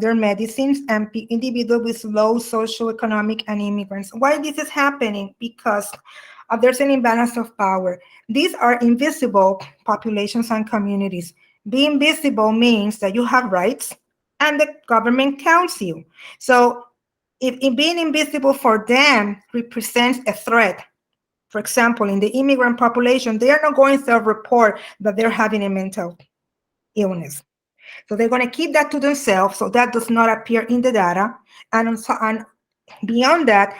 their medicines, and individuals with low socioeconomic, and immigrants. Why this is happening? Because there's an imbalance of power. These are invisible populations and communities. Being visible means that you have rights and the government counts you. So if being invisible for them represents a threat, for example, in the immigrant population, they are not going to report that they're having a mental illness. So they're going to keep that to themselves, so that does not appear in the data. And beyond that,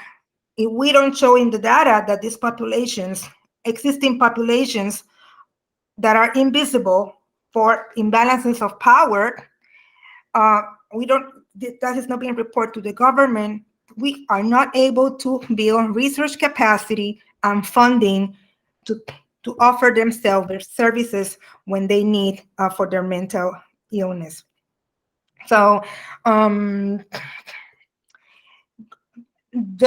if we don't show in the data that these populations, existing populations that are invisible for imbalances of power, that is not being reported to the government. We are not able to build research capacity and funding to offer themselves their services when they need for their mental illness. So the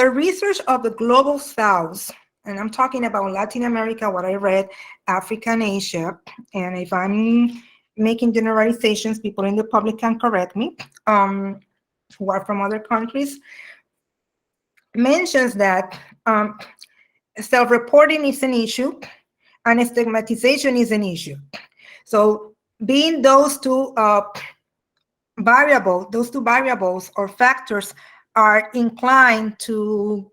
research of the global South, and I'm talking about Latin America, what I read, Africa and Asia, and if I'm making generalizations, people in the public can correct me, who are from other countries, mentions that self-reporting is an issue and stigmatization is an issue. So being those two variables or factors are inclined to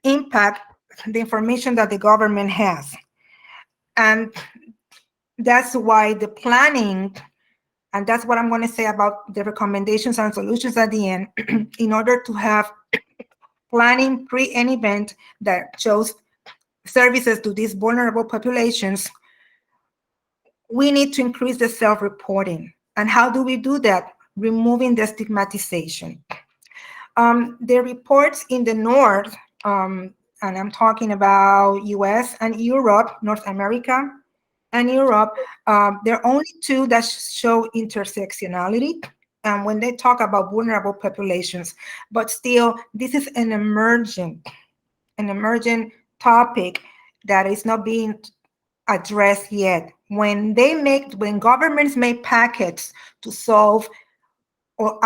impact the information that the government has. And that's why the planning, and that's what I'm going to say about the recommendations and solutions at the end, in order to have planning pre an event that shows services to these vulnerable populations, we need to increase the self-reporting. And how do we do that? Removing the stigmatization. The reports in the North, and I'm talking about US and Europe, North America and Europe, there are only two that show intersectionality. And when they talk about vulnerable populations, but still, this is an emergent topic that is not being addressed yet. When governments make packets to solve or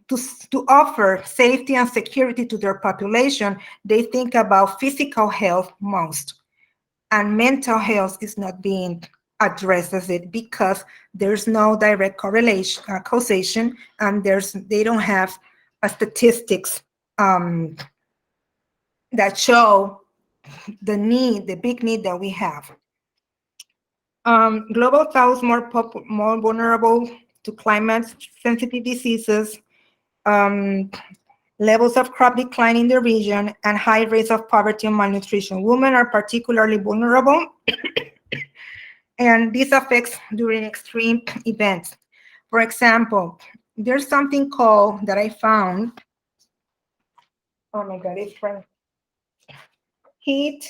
to offer safety and security to their population, they think about physical health most, and mental health is not being addressed as it, because there's no direct correlation, causation, and they don't have statistics that show the big need that we have. Global South more vulnerable to climate-sensitive diseases. levels of crop decline in the region, and high rates of poverty and malnutrition. Women are particularly vulnerable, and this affects during extreme events. For example, there's something called that I found. Oh my God, it's right. Heat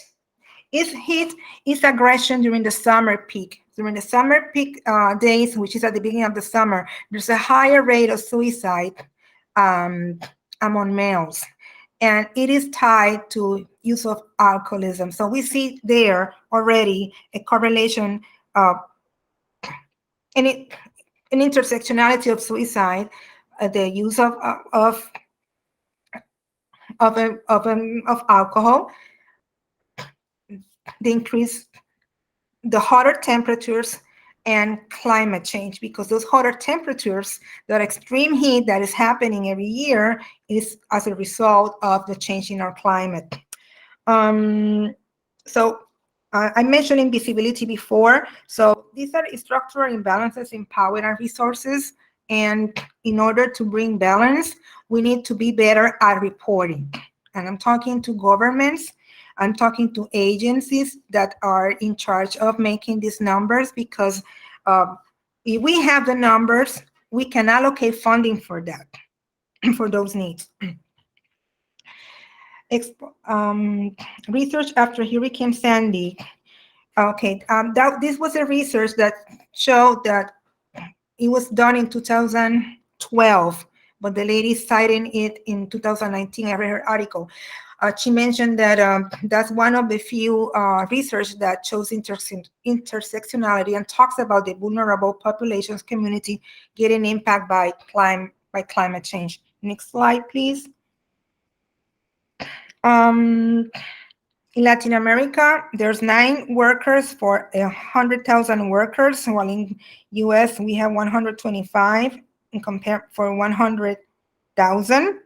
is aggression during the summer peak. During the summer peak days, which is at the beginning of the summer, there's a higher rate of suicide among males. And it is tied to use of alcoholism. So we see there already a correlation of an intersectionality of suicide, the use of alcohol, the hotter temperatures, and climate change, because those hotter temperatures, that extreme heat that is happening every year, is as a result of the change in our climate. So I mentioned invisibility before. So these are structural imbalances in power and resources. And in order to bring balance, we need to be better at reporting. And I'm talking to governments, I'm talking to agencies that are in charge of making these numbers, because if we have the numbers, we can allocate funding for that, for those needs. Research after Hurricane Sandy. Okay, this was a research that showed that it was done in 2012, but the lady citing it in 2019. I read her article. She mentioned that that's one of the few research that shows intersectionality and talks about the vulnerable populations community getting impact by climate change. Next slide, please. In Latin America, there's 9 workers for 100,000 workers, while in US we have 125 in compare for 100,000.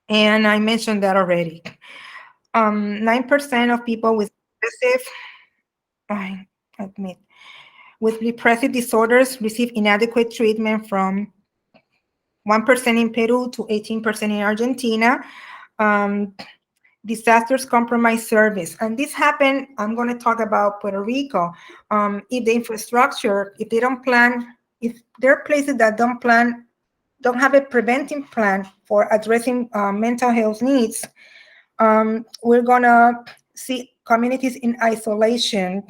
And I mentioned that already. 9% of people with depressive disorders receive inadequate treatment, from 1% in Peru to 18% in Argentina. Disasters compromise service. And this happened, I'm going to talk about Puerto Rico. If the infrastructure, if they don't plan, if there are places that don't have a preventive plan for addressing mental health needs, we're going to see communities in isolation,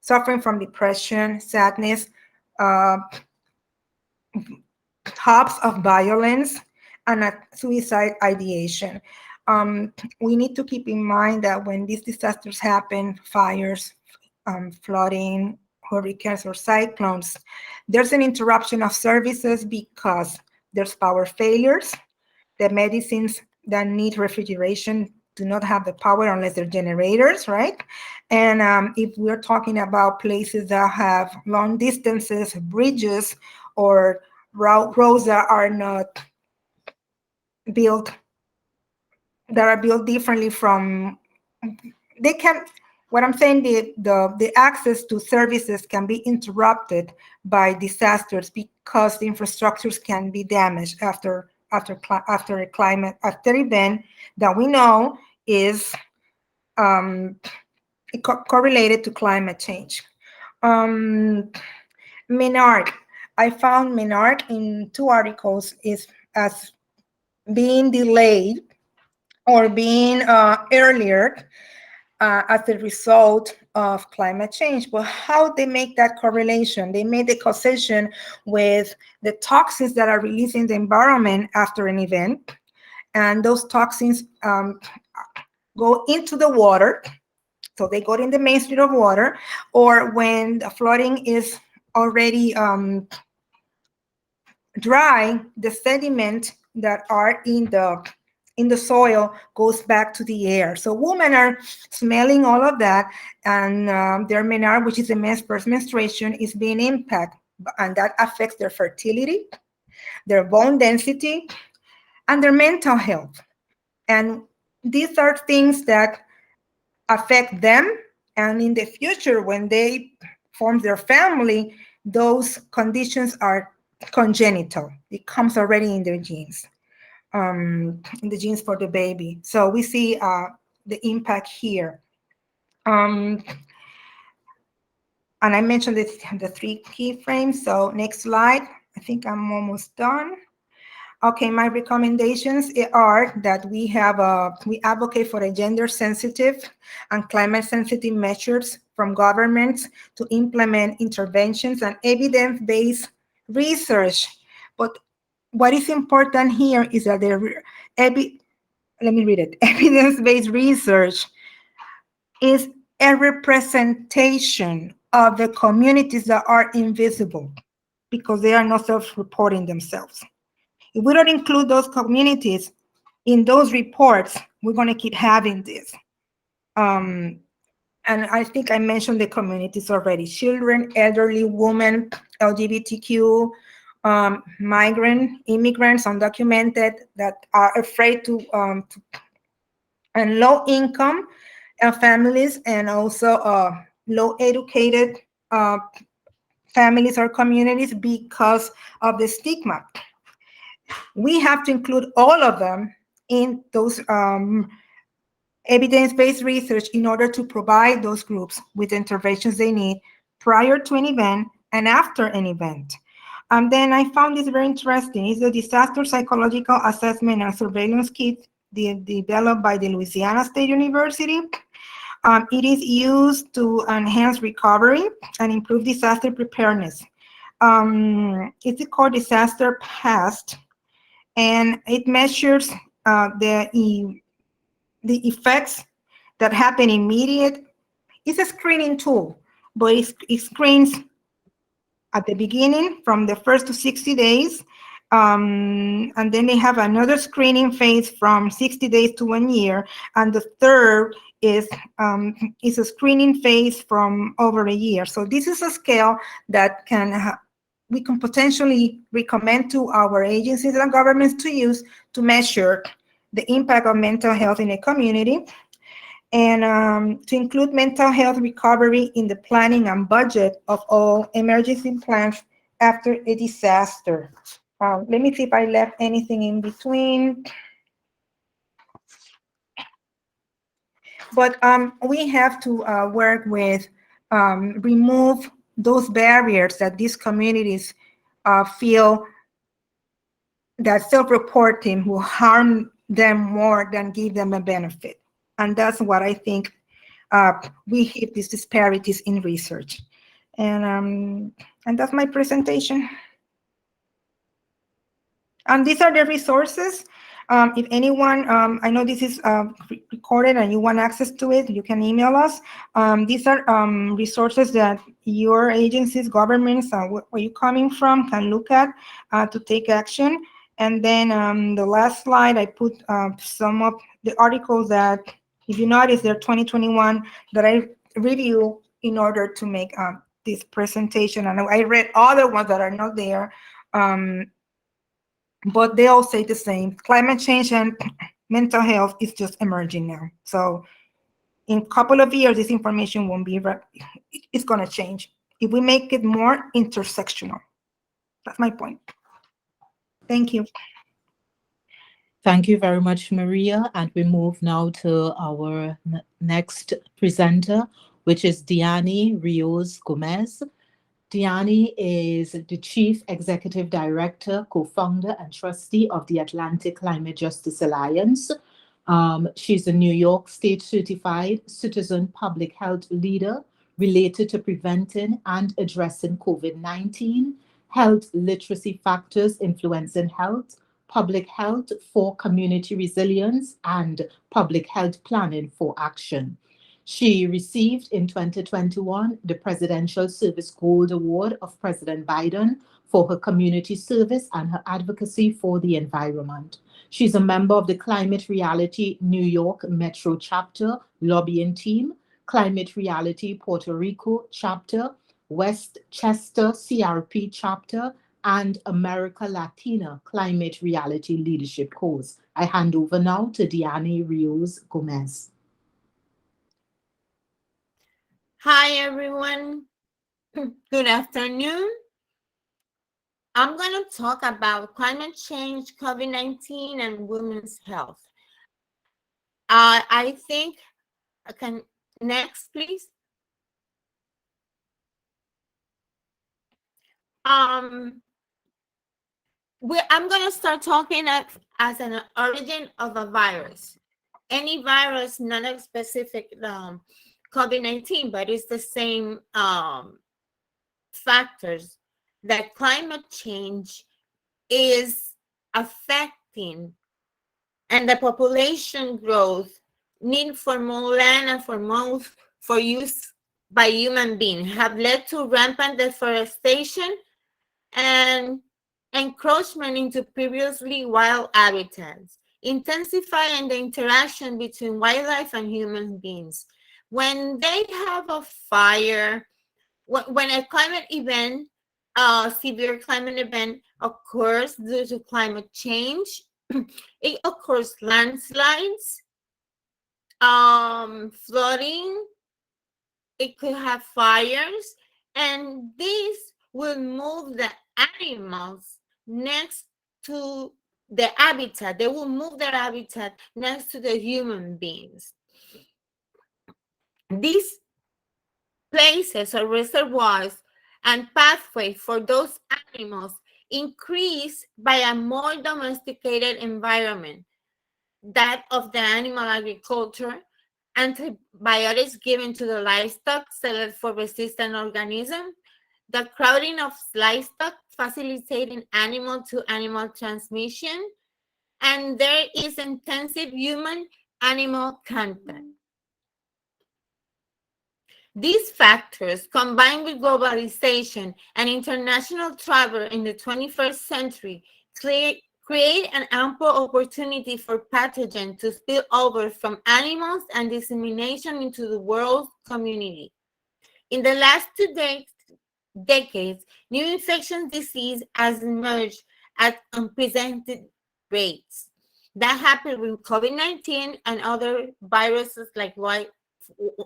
suffering from depression, sadness, hubs of violence, and suicide ideation. We need to keep in mind that when these disasters happen, fires, flooding, hurricanes, or cyclones, there's an interruption of services because there's power failures. The medicines that need refrigeration do not have the power unless they're generators, right? And if we're talking about places that have long distances, bridges, or roads that are not built, that are built differently from, they can, what I'm saying, the access to services can be interrupted by disasters because the infrastructures can be damaged after a climate, after event that we know is correlated to climate change. MENARC, I found MENARC in 2 articles is as being delayed or being earlier as a result of climate change. But how they make that correlation? They made the causation with the toxins that are released in the environment after an event. And those toxins go into the water. So they go in the mainstream of water, or when the flooding is already dry, the sediment that are in the soil goes back to the air. So women are smelling all of that, and their menarche, which is the men's first menstruation, is being impacted, and that affects their fertility, their bone density, and their mental health. And these are things that affect them, and in the future, when they form their family, those conditions are congenital. It comes already in their genes, in the genes for the baby. So we see the impact here. And I mentioned the 3 key frames. So next slide. I think I'm almost done. Okay, my recommendations are that we advocate for a gender-sensitive and climate-sensitive measures from governments to implement interventions and evidence-based research. But what is important here is that let me read it. Evidence-based research is a representation of the communities that are invisible because they are not self-reporting themselves. If we don't include those communities in those reports, we're going to keep having this. And I think I mentioned the communities already: children, elderly, women, LGBTQ, migrant, immigrants, undocumented, that are afraid and low income families, and also low educated families or communities because of the stigma. We have to include all of them in those evidence-based research in order to provide those groups with interventions they need prior to an event and after an event. And then I found this very interesting. It's the Disaster Psychological Assessment and Surveillance Kit developed by the Louisiana State University. It is used to enhance recovery and improve disaster preparedness. It's called Disaster Past, and it measures the effects that happen immediate. It's a screening tool, but it screens at the beginning from the first to 60 days. And then they have another screening phase from 60 days to 1 year. And the third is a screening phase from over a year. So this is a scale that we can potentially recommend to our agencies and governments to use to measure the impact of mental health in a community, and to include mental health recovery in the planning and budget of all emergency plans after a disaster. Let me see if I left anything in between. But we have to work with, remove those barriers that these communities feel that self-reporting will harm them more than give them a benefit. And that's what I think we hit these disparities in research. And that's my presentation. And these are the resources. If anyone, I know this is recorded and you want access to it, you can email us. These are resources that your agencies, governments, where you're coming from can look at to take action. And then the last slide, I put some of the articles that, if you notice, they're 2021 that I review in order to make this presentation. And I read other ones that are not there. But they all say the same. Climate change and mental health is just emerging now. So in a couple of years, this information won't be, it's going to change if we make it more intersectional. That's my point. Thank you. Thank you very much, Maria. And we move now to our next presenter, which is Diani Rios Gomez. Diani is the Chief Executive Director, co-founder, and trustee of the Atlantic Climate Justice Alliance. She's a New York State certified citizen public health leader related to preventing and addressing COVID-19, health literacy factors influencing health, public health for community resilience, and public health planning for action. She received in 2021 the Presidential Service Gold Award of President Biden for her community service and her advocacy for the environment. She's a member of the Climate Reality New York Metro Chapter lobbying team, Climate Reality Puerto Rico Chapter, Westchester CRP Chapter, and America Latina Climate Reality Leadership Course. I hand over now to Diani Rios Gomez. Hi, everyone. Good afternoon. I'm going to talk about climate change, COVID-19, and women's health. I think I can, next, please. I'm going to start talking as an origin of a virus. Any virus, not a specific COVID-19, but it's the same factors that climate change is affecting, and the population growth, need for more land and for use by human beings have led to rampant deforestation and encroachment into previously wild habitats, intensifying the interaction between wildlife and human beings. When they have a fire, when a climate event, a severe climate event occurs due to climate change, it occurs landslides, flooding, it could have fires, and this will move the animals next to the habitat. They will move their habitat next to the human beings. These places or reservoirs and pathways for those animals increase by a more domesticated environment, that of the animal agriculture, antibiotics given to the livestock select for resistant organisms, the crowding of livestock facilitating animal-to-animal transmission, and there is intensive human-animal contact. These factors, combined with globalization and international travel in the 21st century, create an ample opportunity for pathogens to spill over from animals and dissemination into the world community. In the last decades, new infectious disease has emerged at unprecedented rates. That happened with COVID-19 and other viruses like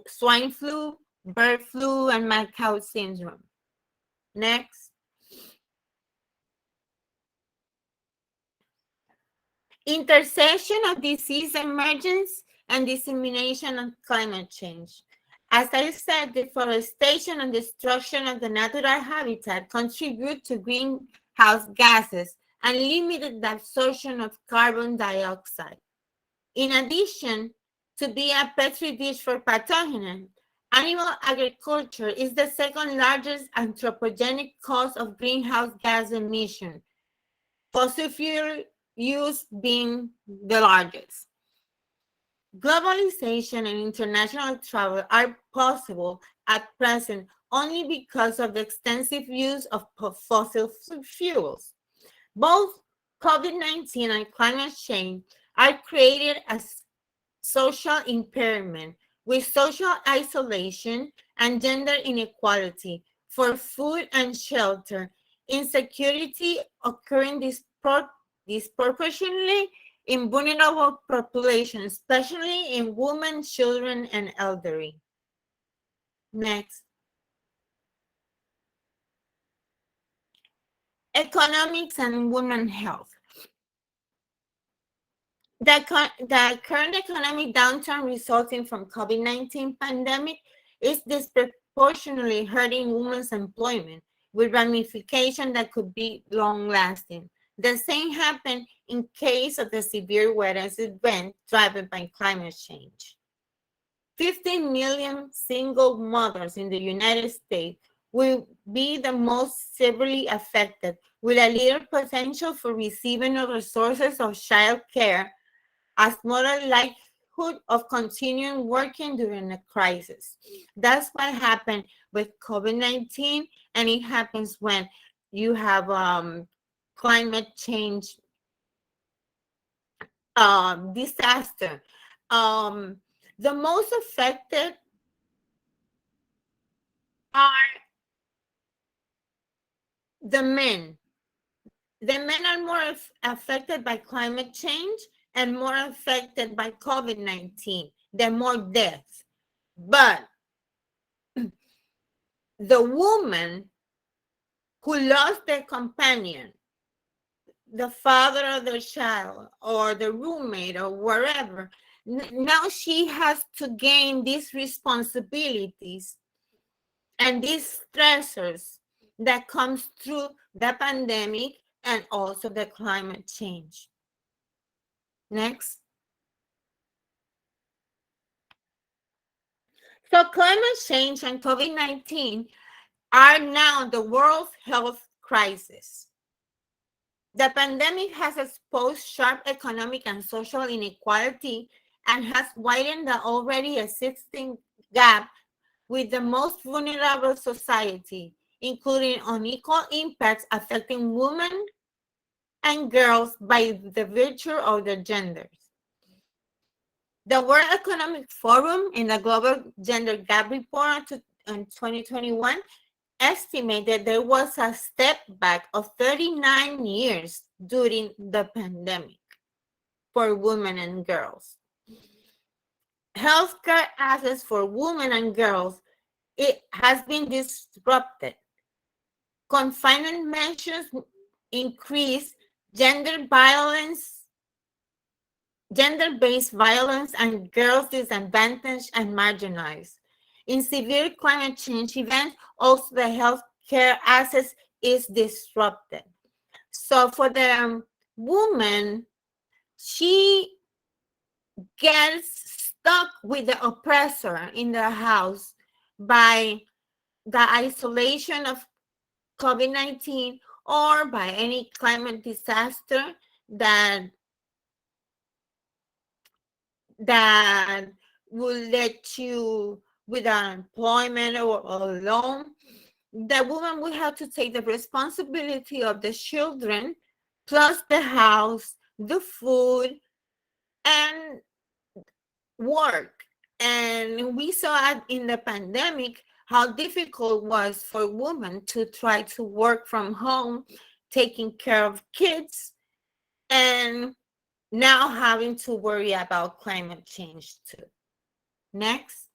swine flu, bird flu, and mad cow syndrome. Next. Intersection of disease emergence and dissemination of climate change. As I said, deforestation and destruction of the natural habitat contribute to greenhouse gases and limit the absorption of carbon dioxide. In addition to being a petri dish for pathogens, animal agriculture is the second largest anthropogenic cause of greenhouse gas emission, fossil fuel use being the largest. Globalization and international travel are possible at present only because of the extensive use of fossil fuels. Both COVID-19 and climate change are created as social impairment, with social isolation and gender inequality for food and shelter, insecurity occurring disproportionately in vulnerable populations, especially in women, children, and elderly. Next. Economics and women health. The current economic downturn resulting from COVID-19 pandemic is disproportionately hurting women's employment, with ramifications that could be long-lasting. The same happened in case of the severe weather event driven by climate change. 15 million single mothers in the United States will be the most severely affected, with a little potential for receiving other sources of child care, as more likelihood of continuing working during a crisis. That's what happened with COVID-19, and it happens when you have climate change disaster. The most affected are the men. The men are more affected by climate change and more affected by COVID-19. There are more deaths. But the woman who lost their companion, the father of their child or the roommate or wherever. Now she has to gain these responsibilities and these stressors that comes through the pandemic and also the climate change. Next. So climate change and COVID-19 are now the world's health crisis. The pandemic has exposed sharp economic and social inequality and has widened the already existing gap with the most vulnerable society, including unequal impacts affecting women and girls by the virtue of their genders. The World Economic Forum in the Global Gender Gap Report in 2021 estimated there was a step back of 39 years during the pandemic for women and girls. Healthcare access for women and girls, it has been disrupted. Confinement measures increase gender violence, gender-based violence, and girls disadvantaged and marginalized. In severe climate change events, also the healthcare access is disrupted. So for the woman, she gets stuck with the oppressor in the house by the isolation of COVID-19 or by any climate disaster that will let you with unemployment or alone. The woman will have to take the responsibility of the children, plus the house, the food, and work. And we saw in the pandemic how difficult it was for women to try to work from home, taking care of kids, and now having to worry about climate change too. Next.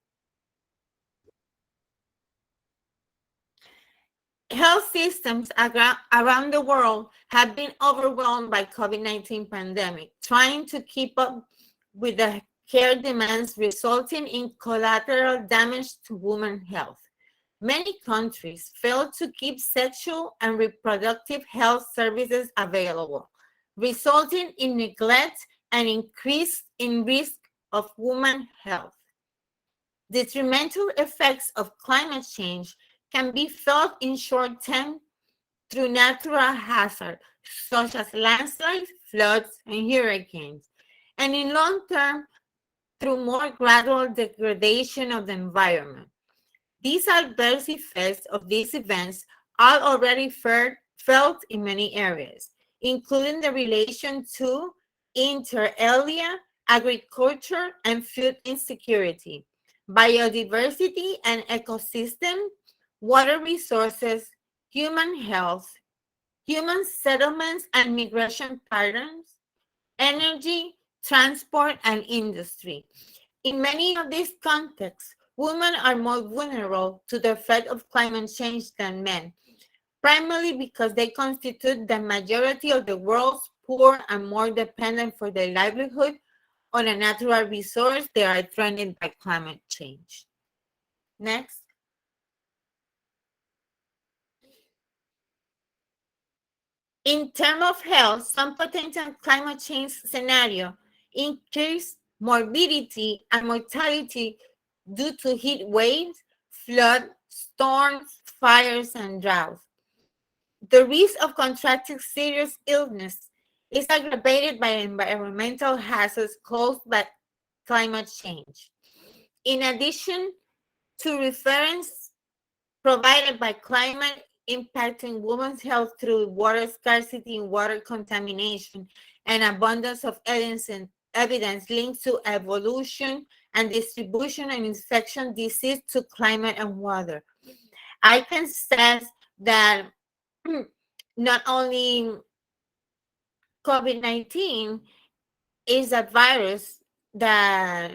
Health systems around the world have been overwhelmed by COVID-19 pandemic, trying to keep up with the care demands, resulting in collateral damage to women's health. Many countries fail to keep sexual and reproductive health services available, resulting in neglect and increase in risk of women's health. Detrimental effects of climate change can be felt in short term through natural hazards such as landslides, floods, and hurricanes, and in long term through more gradual degradation of the environment. These adverse effects of these events are already felt in many areas, including the relation to inter alia, agriculture, and food insecurity, biodiversity and ecosystem, water resources, human health, human settlements and migration patterns, energy, transport, and industry. In many of these contexts, women are more vulnerable to the threat of climate change than men, primarily because they constitute the majority of the world's poor and more dependent for their livelihood on a natural resource they are threatened by climate change. Next. In terms of health, some potential climate change scenario increase morbidity and mortality due to heat waves, flood, storms, fires, and droughts. The risk of contracting serious illness is aggravated by environmental hazards caused by climate change. In addition to reference provided by climate impacting women's health through water scarcity and water contamination and abundance of evidence linked to evolution and distribution and infection disease to climate and water. I can say that not only COVID-19 is a virus that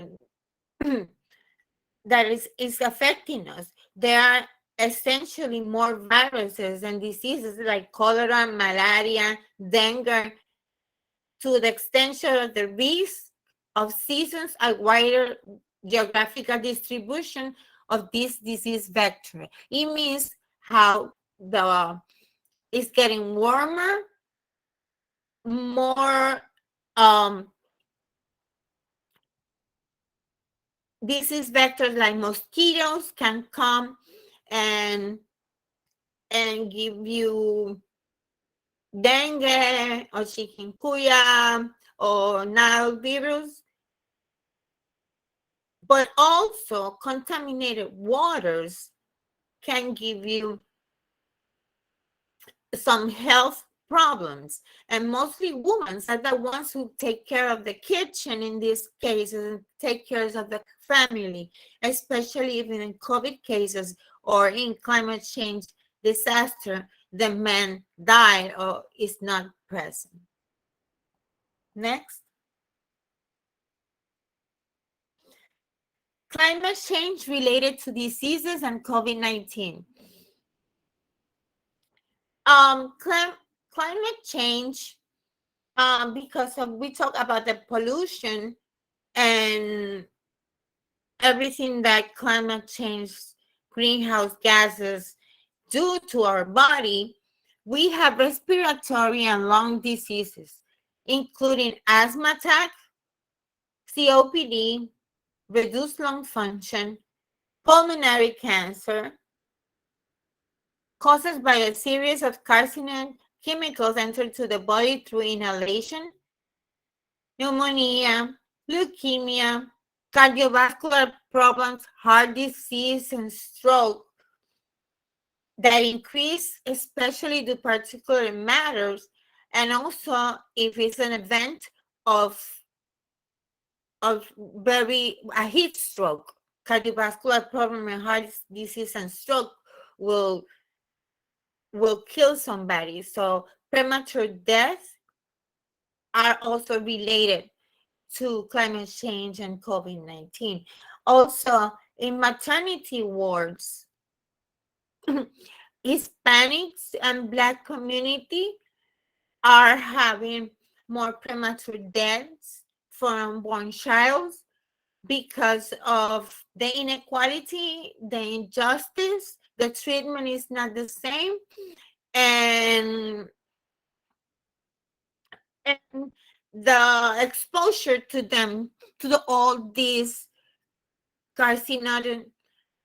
that is affecting us. There are essentially more viruses and diseases like cholera, malaria, dengue, to the extension of the risk of seasons and wider geographical distribution of this disease vector. It means how it's getting warmer, more disease vectors like mosquitoes can come and give you dengue or chikungunya or Nile virus, but also contaminated waters can give you some health problems. And mostly women are the ones who take care of the kitchen in these cases and take care of the family, especially even in COVID cases or in climate change disaster, the man died or is not present. Next. Climate change related to diseases and COVID-19. Climate change, because we talk about the pollution and everything that climate change, greenhouse gases do to our body, we have respiratory and lung diseases, including asthma attack, COPD, reduced lung function, pulmonary cancer, caused by a series of carcinogen chemicals entered to the body through inhalation, pneumonia, leukemia, cardiovascular problems, heart disease, and stroke that increase, especially the particulate matters, and also if it's an event of a heat stroke. Cardiovascular problem and heart disease and stroke will kill somebody. So premature death are also related to climate change and COVID-19. Also, in maternity wards, Hispanics and Black community are having more premature deaths for unborn child because of the inequality, the injustice, the treatment is not the same, and the exposure to them, to all these carcinogen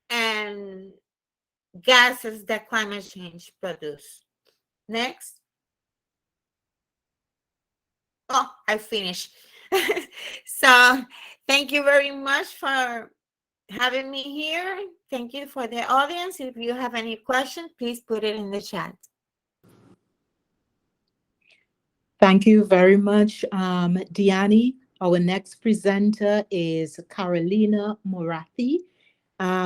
and gases that climate change produce. Next. Oh, I finished. So thank you very much for having me here. Thank you for the audience. If you have any questions, please put it in the chat. Thank you very much, Diani. Our next presenter is Carolina Morathi.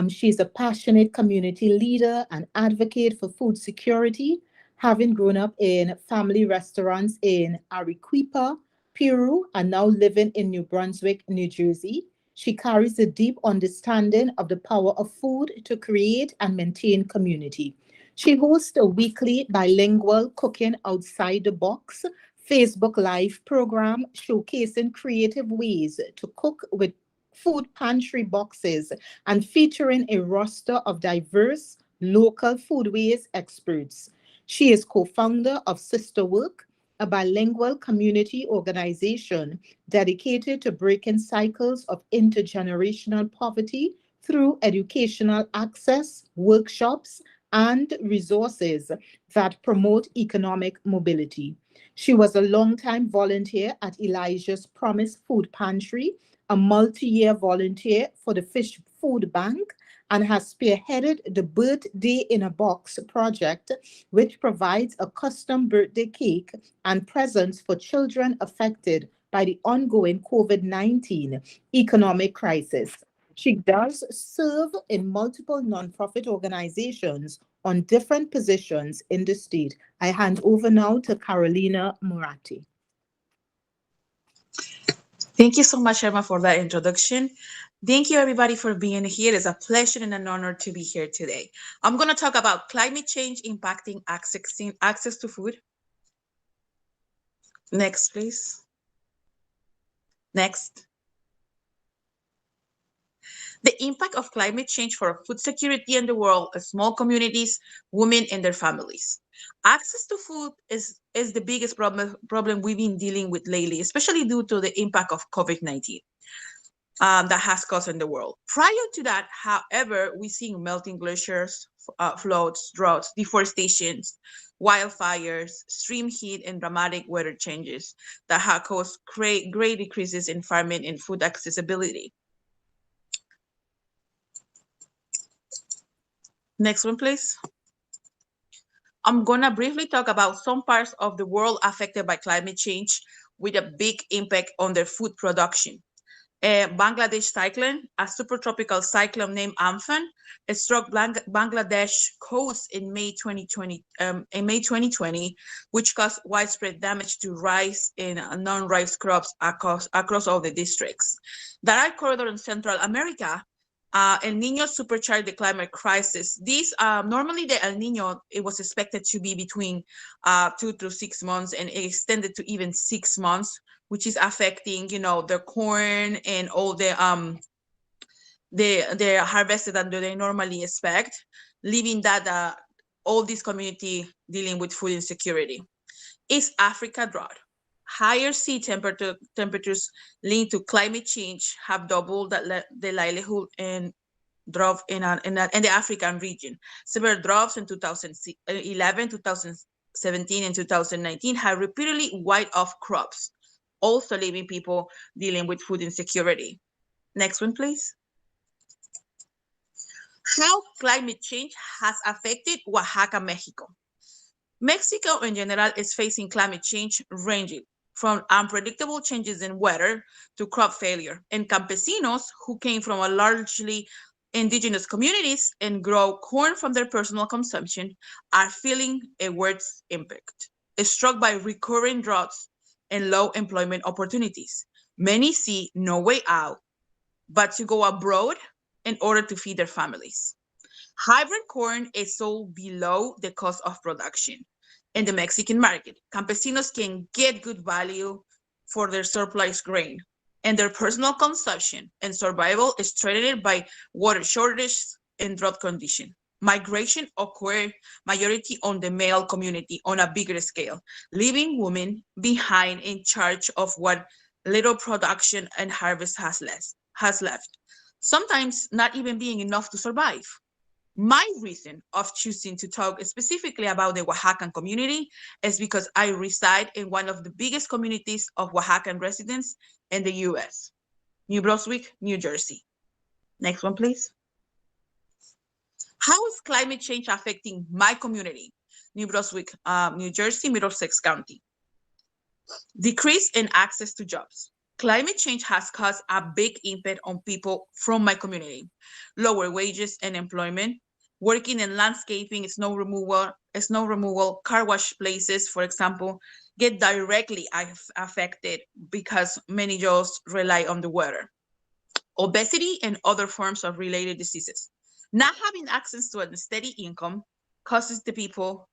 She's a passionate community leader and advocate for food security, having grown up in family restaurants in Arequipa, Peru, and now living in New Brunswick, New Jersey. She carries a deep understanding of the power of food to create and maintain community. She hosts a weekly bilingual Cooking Outside the Box Facebook Live program showcasing creative ways to cook with food pantry boxes and featuring a roster of diverse local foodways experts. She is co-founder of Sister Work, a bilingual community organization dedicated to breaking cycles of intergenerational poverty through educational access, workshops, and resources that promote economic mobility. She was a longtime volunteer at Elijah's Promise Food Pantry, a multi-year volunteer for the Fish Food Bank, and has spearheaded the Birthday in a Box project, which provides a custom birthday cake and presents for children affected by the ongoing COVID-19 economic crisis. She does serve in multiple nonprofit organizations on different positions in the state. I hand over now to Carolina Morathi. Thank you so much, Emma, for that introduction. Thank you, everybody, for being here. It's a pleasure and an honor to be here today. I'm going to talk about climate change impacting access to food. Next, please. Next. The impact of climate change for food security in the world, small communities, women, and their families. Access to food is the biggest problem we've been dealing with lately, especially due to the impact of COVID-19. That has caused in the world. Prior to that, however, we're seeing melting glaciers, floods, droughts, deforestation, wildfires, extreme heat, and dramatic weather changes that have caused great decreases in farming and food accessibility. Next one, please. I'm gonna briefly talk about some parts of the world affected by climate change with a big impact on their food production. Bangladesh cyclone, a supertropical cyclone named Amphan, it struck Bangladesh coast in May 2020, which caused widespread damage to rice and non-rice crops across all the districts. That are corridor in Central America. El Nino supercharged the climate crisis. Normally the El Nino, it was expected to be between 2 to 6 months, and it extended to even 6 months, which is affecting, the corn and all the harvested that they normally expect, leaving that all this community dealing with food insecurity. East Africa drought. Higher sea temperatures linked to climate change have doubled the livelihood and drought in the African region. Severe droughts in 2011, 2017, and 2019 have repeatedly wiped off crops, also leaving people dealing with food insecurity. Next one, please. How climate change has affected Oaxaca, Mexico. Mexico in general is facing climate change ranging from unpredictable changes in weather to crop failure, and campesinos who came from a largely indigenous communities and grow corn from their personal consumption are feeling a worse impact, struck by recurring droughts and low employment opportunities. Many see no way out but to go abroad in order to feed their families. Hybrid corn is sold below the cost of production in the Mexican market. Campesinos can get good value for their surplus grain, and their personal consumption and survival is threatened by water shortage and drought condition. Migration occurred majority on the male community on a bigger scale, leaving women behind in charge of what little production and harvest has left, sometimes not even being enough to survive. My reason of choosing to talk specifically about the Oaxacan community is because I reside in one of the biggest communities of Oaxacan residents in the US, New Brunswick, New Jersey. Next one, please. How is climate change affecting my community? New Brunswick, New Jersey, Middlesex County. Decrease in access to jobs. Climate change has caused a big impact on people from my community. Lower wages and employment, working in landscaping, snow removal, car wash places, for example, get directly affected because many jobs rely on the weather. Obesity and other forms of related diseases. Not having access to a steady income causes the people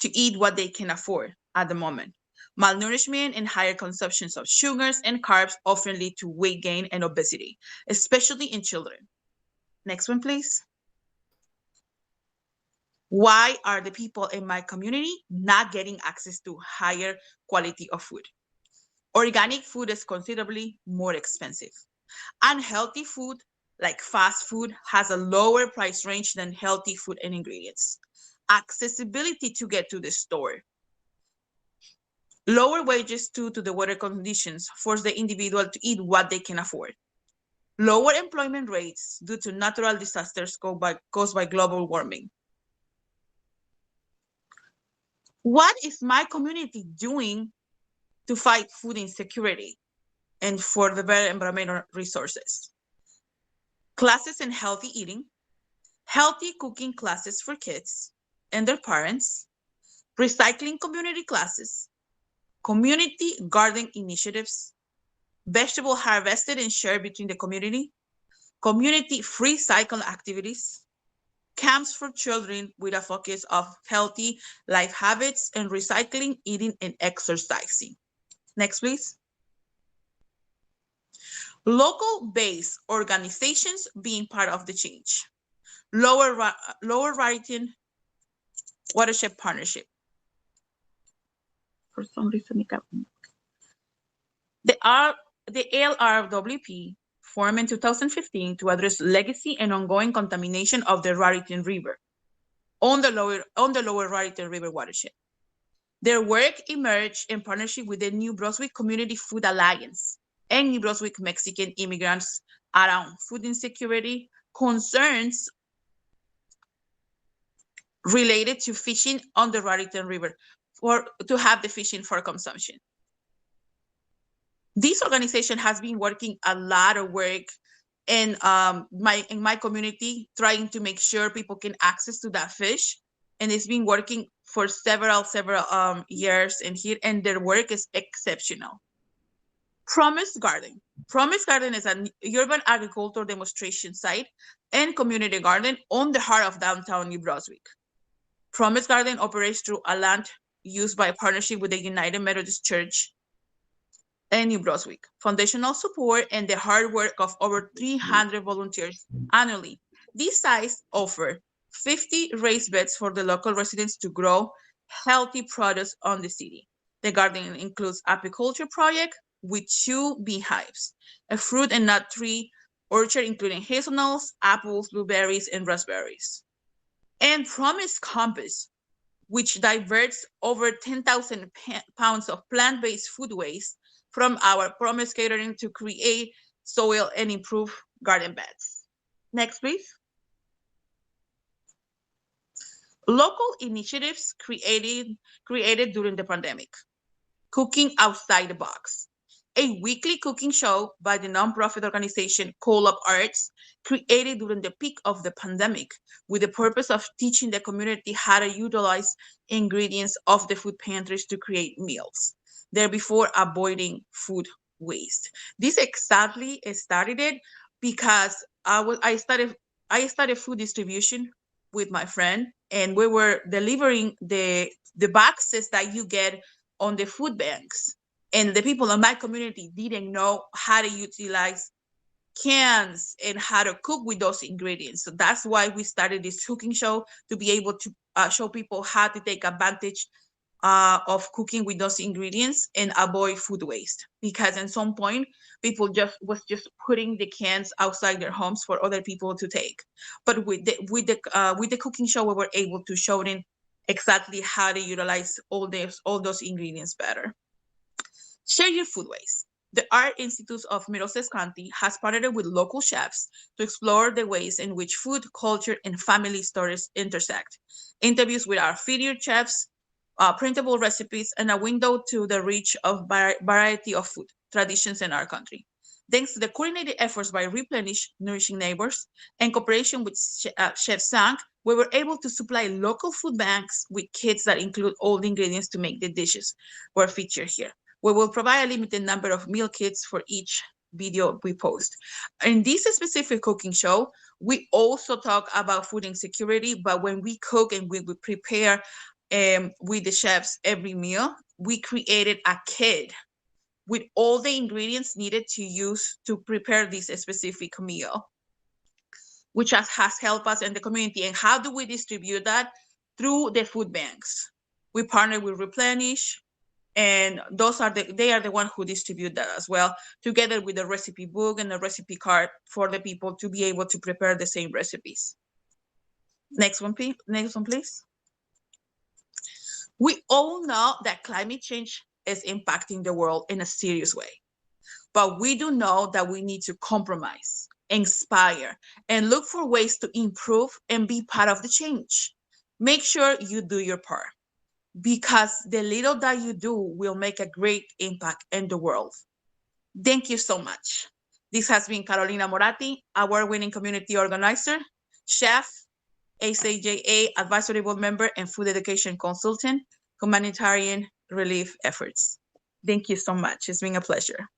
to eat what they can afford at the moment. Malnourishment and higher consumptions of sugars and carbs often lead to weight gain and obesity, especially in children. Next one, please. Why are the people in my community not getting access to higher quality of food? Organic food is considerably more expensive. Unhealthy food, like fast food, has a lower price range than healthy food and ingredients. Accessibility to get to the store. Lower wages due to the weather conditions force the individual to eat what they can afford. Lower employment rates due to natural disasters caused by global warming. What is my community doing to fight food insecurity and for the better environmental resources? Classes in healthy eating, healthy cooking classes for kids and their parents, recycling community classes, community garden initiatives, vegetable harvested and shared between the community free cycle activities, camps for children with a focus of healthy life habits and recycling, eating, and exercising. Next, please. Local-based organizations being part of the change. Lower Raritan Watershed Partnership. For some reason, the LRWP formed in 2015 to address legacy and ongoing contamination of the Raritan River on the lower Raritan River watershed. Their work emerged in partnership with the New Brunswick Community Food Alliance and New Brunswick Mexican immigrants around food insecurity, concerns related to fishing on the Raritan River to have the fishing for consumption. This organization has been working a lot of work in my community, trying to make sure people can access to that fish, and it's been working for several years in here, and their work is exceptional. Promise Garden. Promise Garden is an urban agricultural demonstration site and community garden on the heart of downtown New Brunswick. Promise Garden operates through a land used by a partnership with the United Methodist Church and New Brunswick, foundational support, and the hard work of over 300 volunteers annually. These sites offer 50 raised beds for the local residents to grow healthy produce on the city. The garden includes apiculture project with 2 beehives, a fruit and nut tree orchard including hazelnuts, apples, blueberries, and raspberries. And Promise Campus, which diverts over 10,000 pounds of plant-based food waste from our Promise Catering to create soil and improve garden beds. Next, please. Local initiatives created during the pandemic. Cooking Outside the Box, a weekly cooking show by the nonprofit organization Co-op Arts, created during the peak of the pandemic with the purpose of teaching the community how to utilize ingredients of the food pantries to create meals, therefore avoiding food waste. This exactly started because I started food distribution with my friend, and we were delivering the boxes that you get on the food banks. And the people in my community didn't know how to utilize cans and how to cook with those ingredients. So that's why we started this cooking show, to be able to show people how to take advantage of cooking with those ingredients and avoid food waste. Because at some point, people was just putting the cans outside their homes for other people to take. But with the cooking show, we were able to show them exactly how to utilize all those ingredients better. Share your food waste. The Art Institute of Middlesex County has partnered with local chefs to explore the ways in which food, culture, and family stories intersect. Interviews with our featured chefs, printable recipes, and a window to the reach of variety of food traditions in our country. Thanks to the coordinated efforts by Replenish, Nourishing Neighbors, and cooperation with Chef Sang, we were able to supply local food banks with kits that include all the ingredients to make the dishes were featured here. We will provide a limited number of meal kits for each video we post. In this specific cooking show, we also talk about food insecurity, but when we cook and we prepare with the chefs every meal, we created a kit with all the ingredients needed to use to prepare this specific meal, which has helped us in the community. And how do we distribute that? Through the food banks. We partner with Replenish, and they are the ones who distribute that as well, together with the recipe book and the recipe card for the people to be able to prepare the same recipes. Next one, please. We all know that climate change is impacting the world in a serious way, but we do know that we need to compromise, inspire, and look for ways to improve and be part of the change. Make sure you do your part, because the little that you do will make a great impact in the world. Thank you so much. This has been Carolina Moratti, award-winning community organizer, chef, ACJA advisory board member, and food education consultant, humanitarian relief efforts. Thank you so much. It's been a pleasure.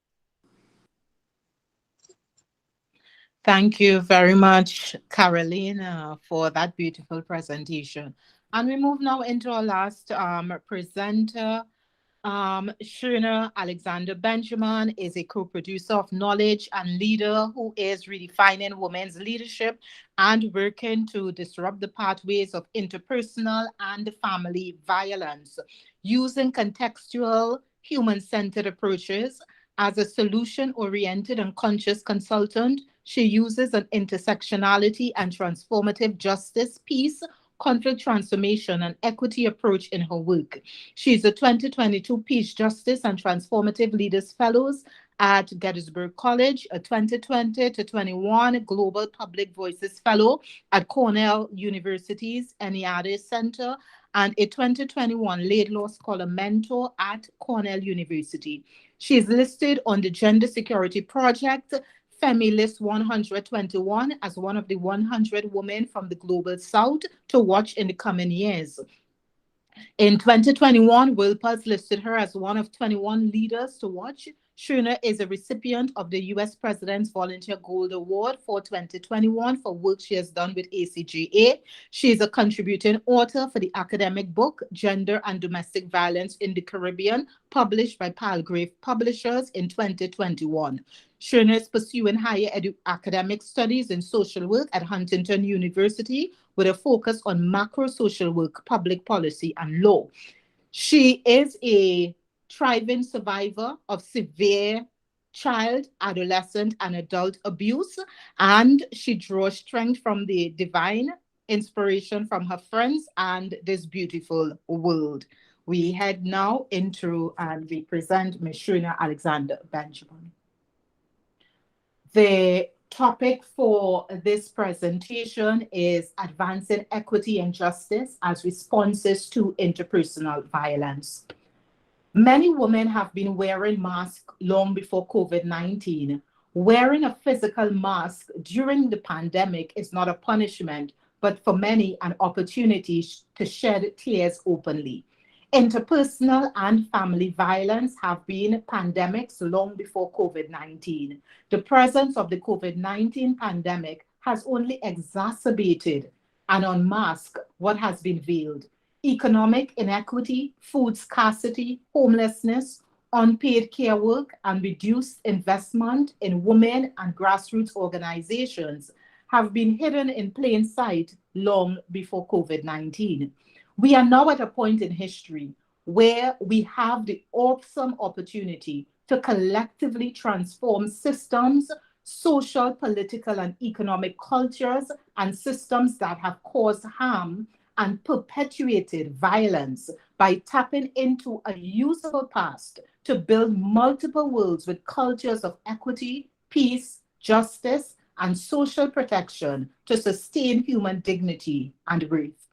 Thank you very much, Caroline, for that beautiful presentation. And we move now into our last presenter. Shirna Alexander Benjamin is a co-producer of Knowledge and Leader who is redefining women's leadership and working to disrupt the pathways of interpersonal and family violence using contextual, human-centered approaches. As a solution-oriented and conscious consultant, she uses an intersectionality and transformative justice, peace, conflict transformation, and equity approach in her work. She is a 2022 Peace Justice and Transformative Leaders Fellows at Gettysburg College, a 2020 to 21 Global Public Voices Fellow at Cornell University's Enneade Center, and a 2021 Laidlaw Scholar Mentor at Cornell University. She is listed on the Gender Security Project Femilist 121 as one of the 100 women from the Global South to watch in the coming years. In 2021, Wilpers listed her as one of 21 leaders to watch. Schooner is a recipient of the U.S. President's Volunteer Gold Award for 2021 for work she has done with ACJA. She is a contributing author for the academic book Gender and Domestic Violence in the Caribbean, published by Palgrave Publishers in 2021. Schooner is pursuing higher academic studies in social work at Huntington University with a focus on macro social work, public policy, and law. She is a thriving survivor of severe child, adolescent, and adult abuse, and she draws strength from the divine inspiration from her friends and this beautiful world. We head now into and we present Ms. Shuna Alexander Benjamin. The topic for this presentation is advancing equity and justice as responses to interpersonal violence. Many women have been wearing masks long before COVID-19. Wearing a physical mask during the pandemic is not a punishment, but for many an opportunity to shed tears openly. Interpersonal and family violence have been pandemics long before COVID-19. The presence of the COVID-19 pandemic has only exacerbated and unmasked what has been veiled. Economic inequity, food scarcity, homelessness, unpaid care work, and reduced investment in women and grassroots organizations have been hidden in plain sight long before COVID-19. We are now at a point in history where we have the awesome opportunity to collectively transform systems, social, political, and economic cultures, and systems that have caused harm and perpetuated violence by tapping into a usable past to build multiple worlds with cultures of equity, peace, justice, and social protection to sustain human dignity and worth.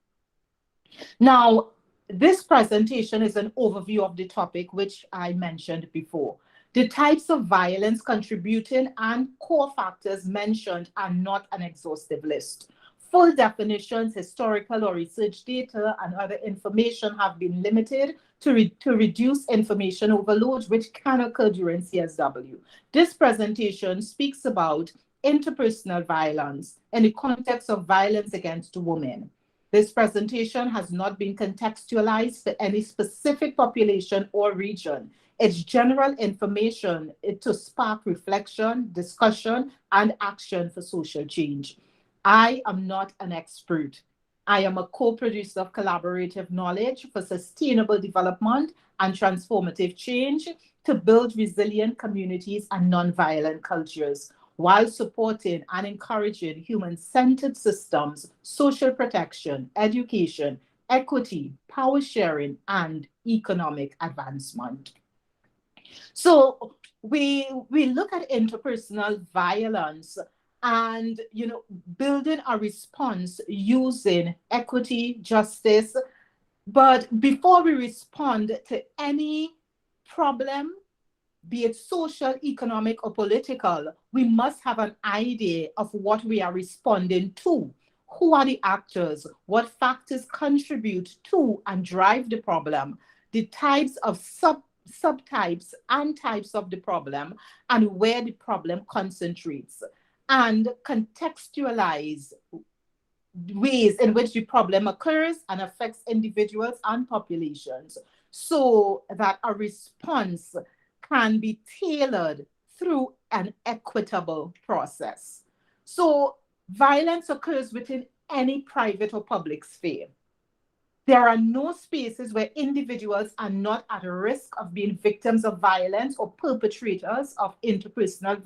Now, this presentation is an overview of the topic which I mentioned before. The types of violence contributing and core factors mentioned are not an exhaustive list. Full definitions, historical or research data, and other information have been limited to reduce information overload, which can occur during CSW. This presentation speaks about interpersonal violence in the context of violence against women. This presentation has not been contextualized for any specific population or region. It's general information to spark reflection, discussion, and action for social change. I am not an expert. I am a co-producer of collaborative knowledge for sustainable development and transformative change to build resilient communities and nonviolent cultures, while supporting and encouraging human-centered systems, social protection, education, equity, power sharing, and economic advancement. So we look at interpersonal violence and, building a response using equity, justice. But before we respond to any problem, be it social, economic, or political, we must have an idea of what we are responding to. Who are the actors? What factors contribute to and drive the problem? The types of subtypes and types of the problem, and where the problem concentrates. and contextualize ways in which the problem occurs and affects individuals and populations so that a response can be tailored through an equitable process. So violence occurs within any private or public sphere. There are no spaces where individuals are not at risk of being victims of violence or perpetrators of interpersonal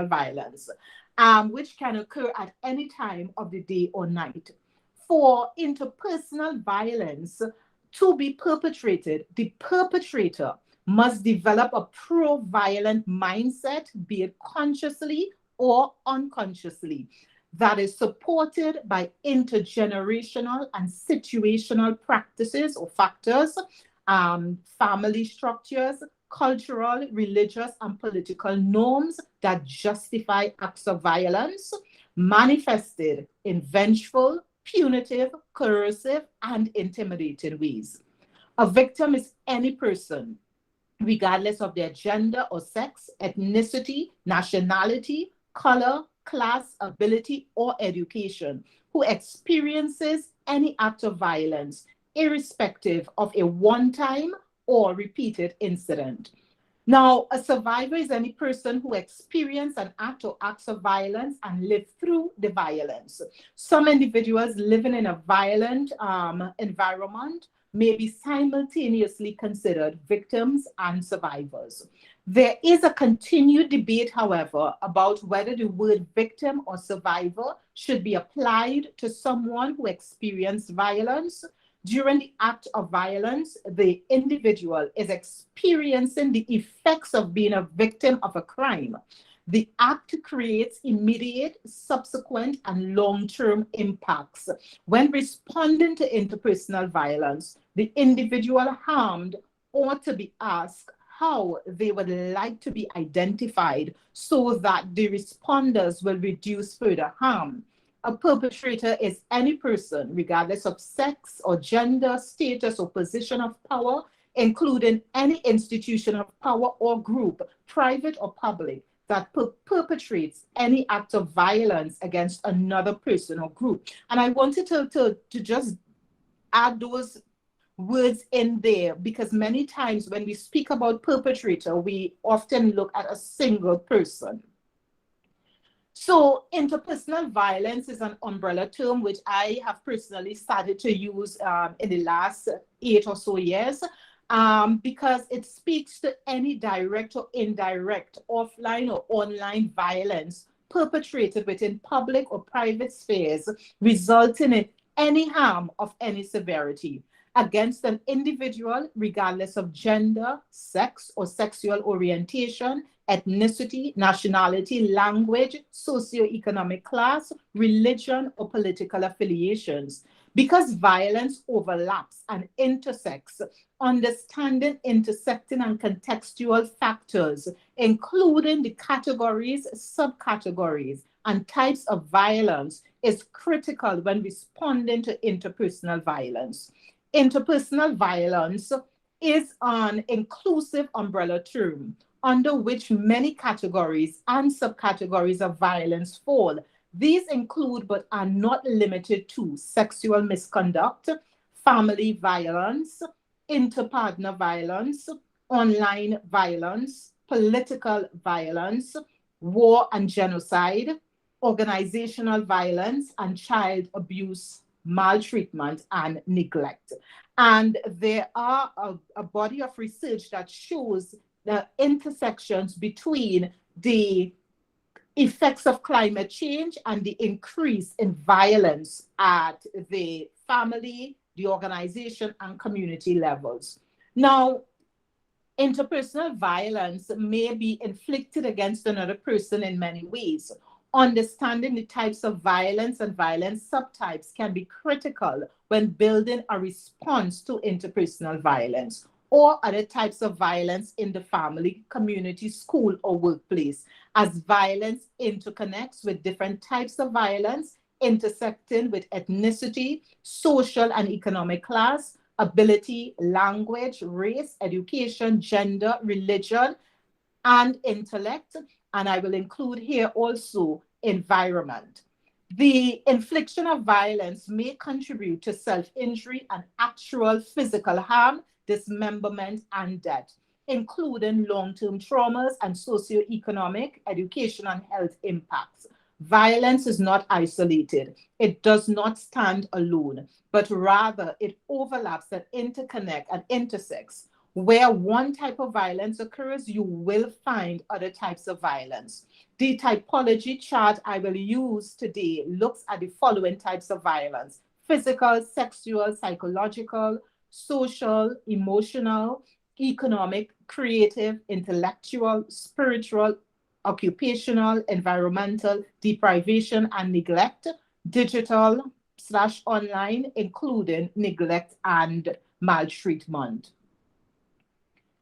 violence, which can occur at any time of the day or night. For interpersonal violence to be perpetrated, the perpetrator must develop a pro-violent mindset, be it consciously or unconsciously, that is supported by intergenerational and situational practices or factors, family structures, cultural, religious, and political norms that justify acts of violence manifested in vengeful, punitive, coercive, and intimidating ways. A victim is any person, regardless of their gender or sex, ethnicity, nationality, color, class, ability, or education, who experiences any act of violence, irrespective of a one-time or repeated incident. Now, a survivor is any person who experienced an act or acts of violence and lived through the violence. Some individuals living in a violent environment may be simultaneously considered victims and survivors. There is a continued debate, however, about whether the word victim or survivor should be applied to someone who experienced violence. During the act of violence, the individual is experiencing the effects of being a victim of a crime. The act creates immediate, subsequent, and long-term impacts. When responding to interpersonal violence, the individual harmed ought to be asked how they would like to be identified so that the responders will reduce further harm. A perpetrator is any person, regardless of sex or gender, status, or position of power, including any institution of power or group, private or public, that perpetrates any act of violence against another person or group. And I wanted to just add those words in there because many times when we speak about perpetrator, we often look at a single person. So interpersonal violence is an umbrella term which I have personally started to use in the last 8 or so years because it speaks to any direct or indirect offline or online violence perpetrated within public or private spheres, resulting in any harm of any severity against an individual, regardless of gender, sex, or sexual orientation, ethnicity, nationality, language, socioeconomic class, religion, or political affiliations. Because violence overlaps and intersects, understanding intersecting and contextual factors, including the categories, subcategories, and types of violence, is critical when responding to interpersonal violence. Interpersonal violence is an inclusive umbrella term under which many categories and subcategories of violence fall. These include but are not limited to sexual misconduct, family violence, interpartner violence, online violence, political violence, war and genocide, organizational violence, and child abuse, maltreatment, and neglect. And there are a body of research that shows the intersections between the effects of climate change and the increase in violence at the family, the organization, and community levels. Now, interpersonal violence may be inflicted against another person in many ways. Understanding the types of violence and violence subtypes can be critical when building a response to interpersonal violence or other types of violence in the family, community, school, or workplace, as violence interconnects with different types of violence, intersecting with ethnicity, social and economic class, ability, language, race, education, gender, religion, and intellect, and I will include here also environment. The infliction of violence may contribute to self-injury and actual physical harm, dismemberment, and death, including long-term traumas and socioeconomic, education, and health impacts. Violence is not isolated. It does not stand alone, but rather it overlaps and interconnects and intersects. Where one type of violence occurs, you will find other types of violence. The typology chart I will use today looks at the following types of violence: physical, sexual, psychological, social, emotional, economic, creative, intellectual, spiritual, occupational, environmental, deprivation and neglect, digital/online, including neglect and maltreatment.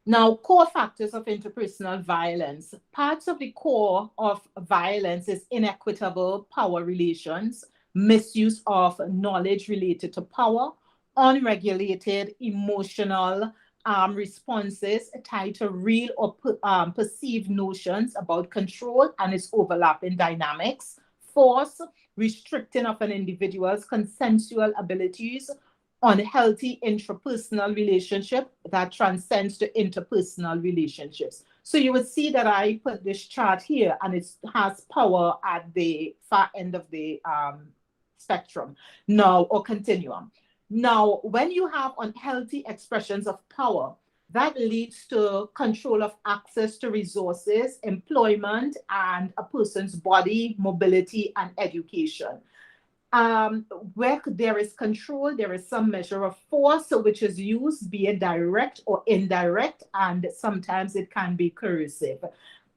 Now, core factors of interpersonal violence. Parts of the core of violence is inequitable power relations, misuse of knowledge related to power, unregulated emotional responses tied to real or perceived notions about control and its overlapping dynamics, force, restricting of an individual's consensual abilities, unhealthy intrapersonal relationship that transcends to interpersonal relationships. So you would see that I put this chart here, and it has power at the far end of the spectrum now, or continuum. Now, when you have unhealthy expressions of power, that leads to control of access to resources, employment, and a person's body, mobility, and education. Where there is control, there is some measure of force which is used, be it direct or indirect, and sometimes it can be coercive.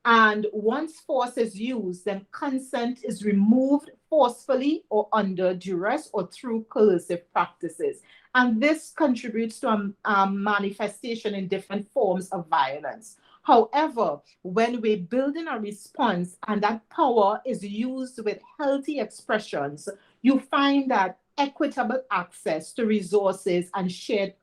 And once force is used, then consent is removed forcefully or under duress or through coercive practices. And this contributes to a manifestation in different forms of violence. However, when we're building a response and that power is used with healthy expressions, you find that equitable access to resources and shared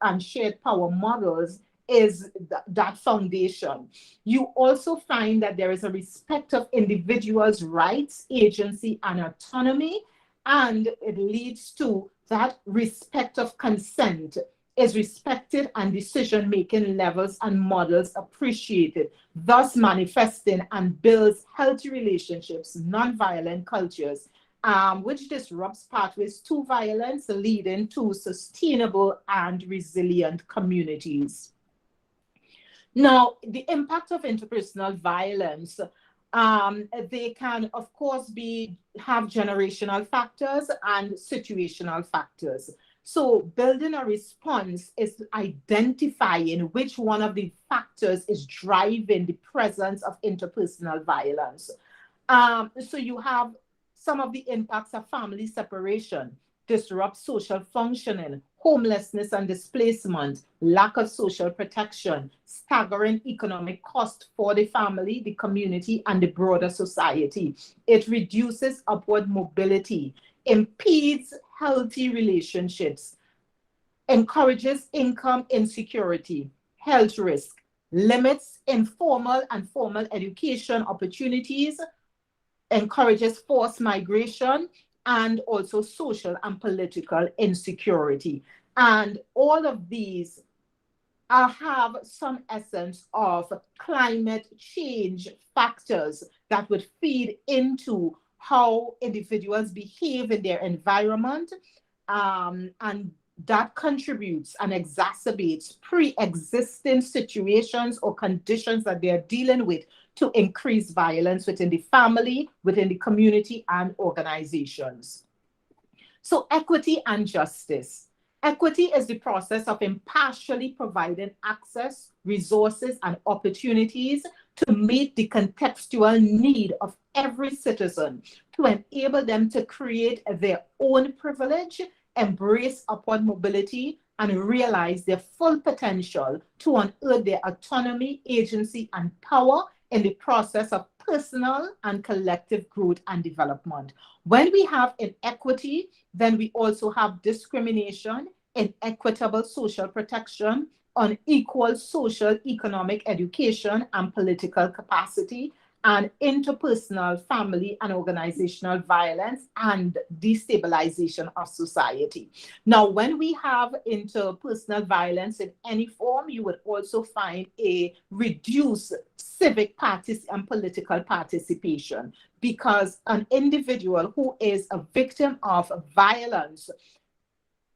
power models is that foundation. You also find that there is a respect of individuals' rights, agency, and autonomy, and it leads to that respect of consent is respected and decision-making levels and models appreciated, thus manifesting and builds healthy relationships, non-violent cultures, which disrupts pathways to violence, leading to sustainable and resilient communities. Now, the impact of interpersonal violence, they can, of course, have generational factors and situational factors. So building a response is identifying which one of the factors is driving the presence of interpersonal violence. So you have some of the impacts of family separation, disrupt social functioning, homelessness and displacement, lack of social protection, staggering economic cost for the family, the community, and the broader society. It reduces upward mobility, impedes healthy relationships, encourages income insecurity, health risk, limits informal and formal education opportunities, encourages forced migration, and also social and political insecurity. And all of these have some essence of climate change factors that would feed into how individuals behave in their environment, and that contributes and exacerbates pre-existing situations or conditions that they're dealing with to increase violence within the family, within the community, and organizations. So equity and justice. Equity is the process of impartially providing access, resources, and opportunities to meet the contextual need of every citizen, to enable them to create their own privilege, embrace upward mobility, and realize their full potential to unearth their autonomy, agency, and power in the process of personal and collective growth and development. When we have inequity, then we also have discrimination, inequitable social protection, unequal social, economic, education, and political capacity, and interpersonal, family, and organizational violence and destabilization of society. Now, when we have interpersonal violence in any form, you would also find a reduced civic and political participation, because an individual who is a victim of violence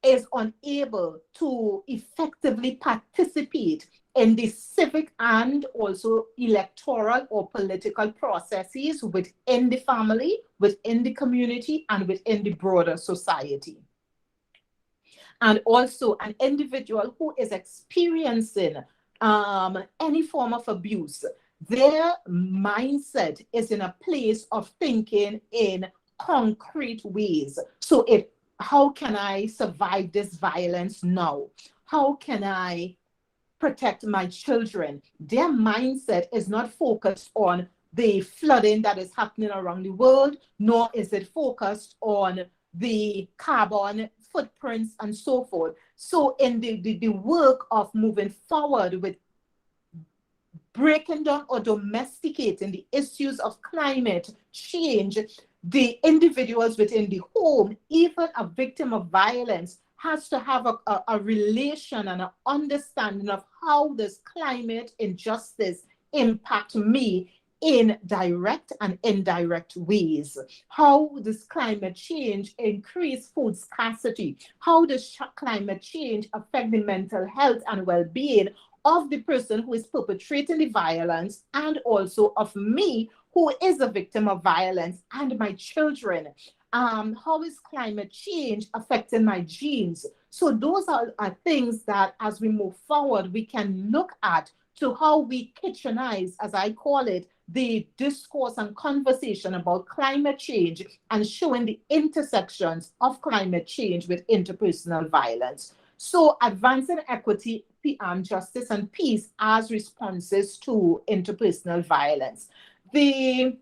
is unable to effectively participate in the civic and also electoral or political processes within the family, within the community, and within the broader society. And also an individual who is experiencing any form of abuse, their mindset is in a place of thinking in concrete ways. So how can I survive this violence now? How can I protect my children? Their mindset is not focused on the flooding that is happening around the world, nor is it focused on the carbon footprints and so forth. So in the work of moving forward with breaking down or domesticating the issues of climate change, the individuals within the home, even a victim of violence, has to have a relation and an understanding of how this climate injustice impact me in direct and indirect ways. How does climate change increase food scarcity? How does climate change affect the mental health and well-being of the person who is perpetrating the violence, and also of me, who is a victim of violence, and my children? How is climate change affecting my genes? So those are things that, as we move forward, we can look at to how we kitchenize, as I call it, the discourse and conversation about climate change, and showing the intersections of climate change with interpersonal violence. So advancing equity, justice, and peace as responses to interpersonal violence. The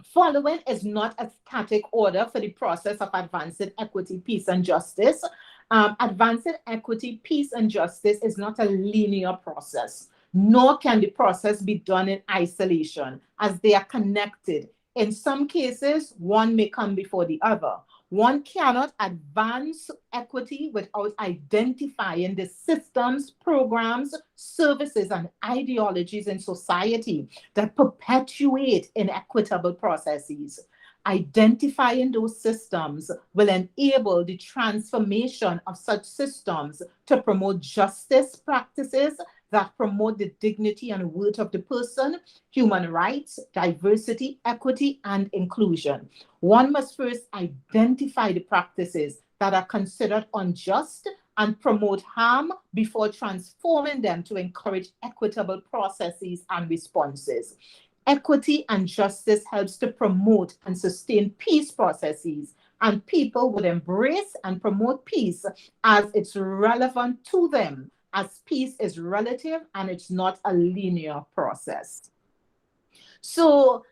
following is not a static order for the process of advancing equity, peace, and justice. Advancing equity, peace, and justice is not a linear process, nor can the process be done in isolation, as they are connected. In some cases, one may come before the other. One cannot advance equity without identifying the systems, programs, services, and ideologies in society that perpetuate inequitable processes. Identifying those systems will enable the transformation of such systems to promote justice practices that promote the dignity and worth of the person, human rights, diversity, equity, and inclusion. One must first identify the practices that are considered unjust and promote harm before transforming them to encourage equitable processes and responses. Equity and justice helps to promote and sustain peace processes, and people would embrace and promote peace as it's relevant to them, as peace is relative and it's not a linear process. So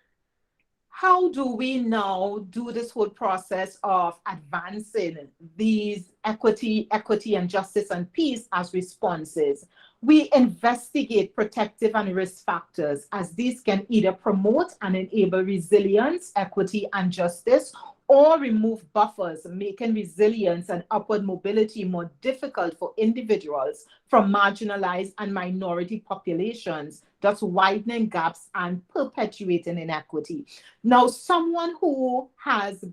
how do we now do this whole process of advancing these equity and justice and peace as responses? We investigate protective and risk factors, as these can either promote and enable resilience, equity, and justice, or remove buffers, making resilience and upward mobility more difficult for individuals from marginalized and minority populations, thus widening gaps and perpetuating inequity. Now, someone who has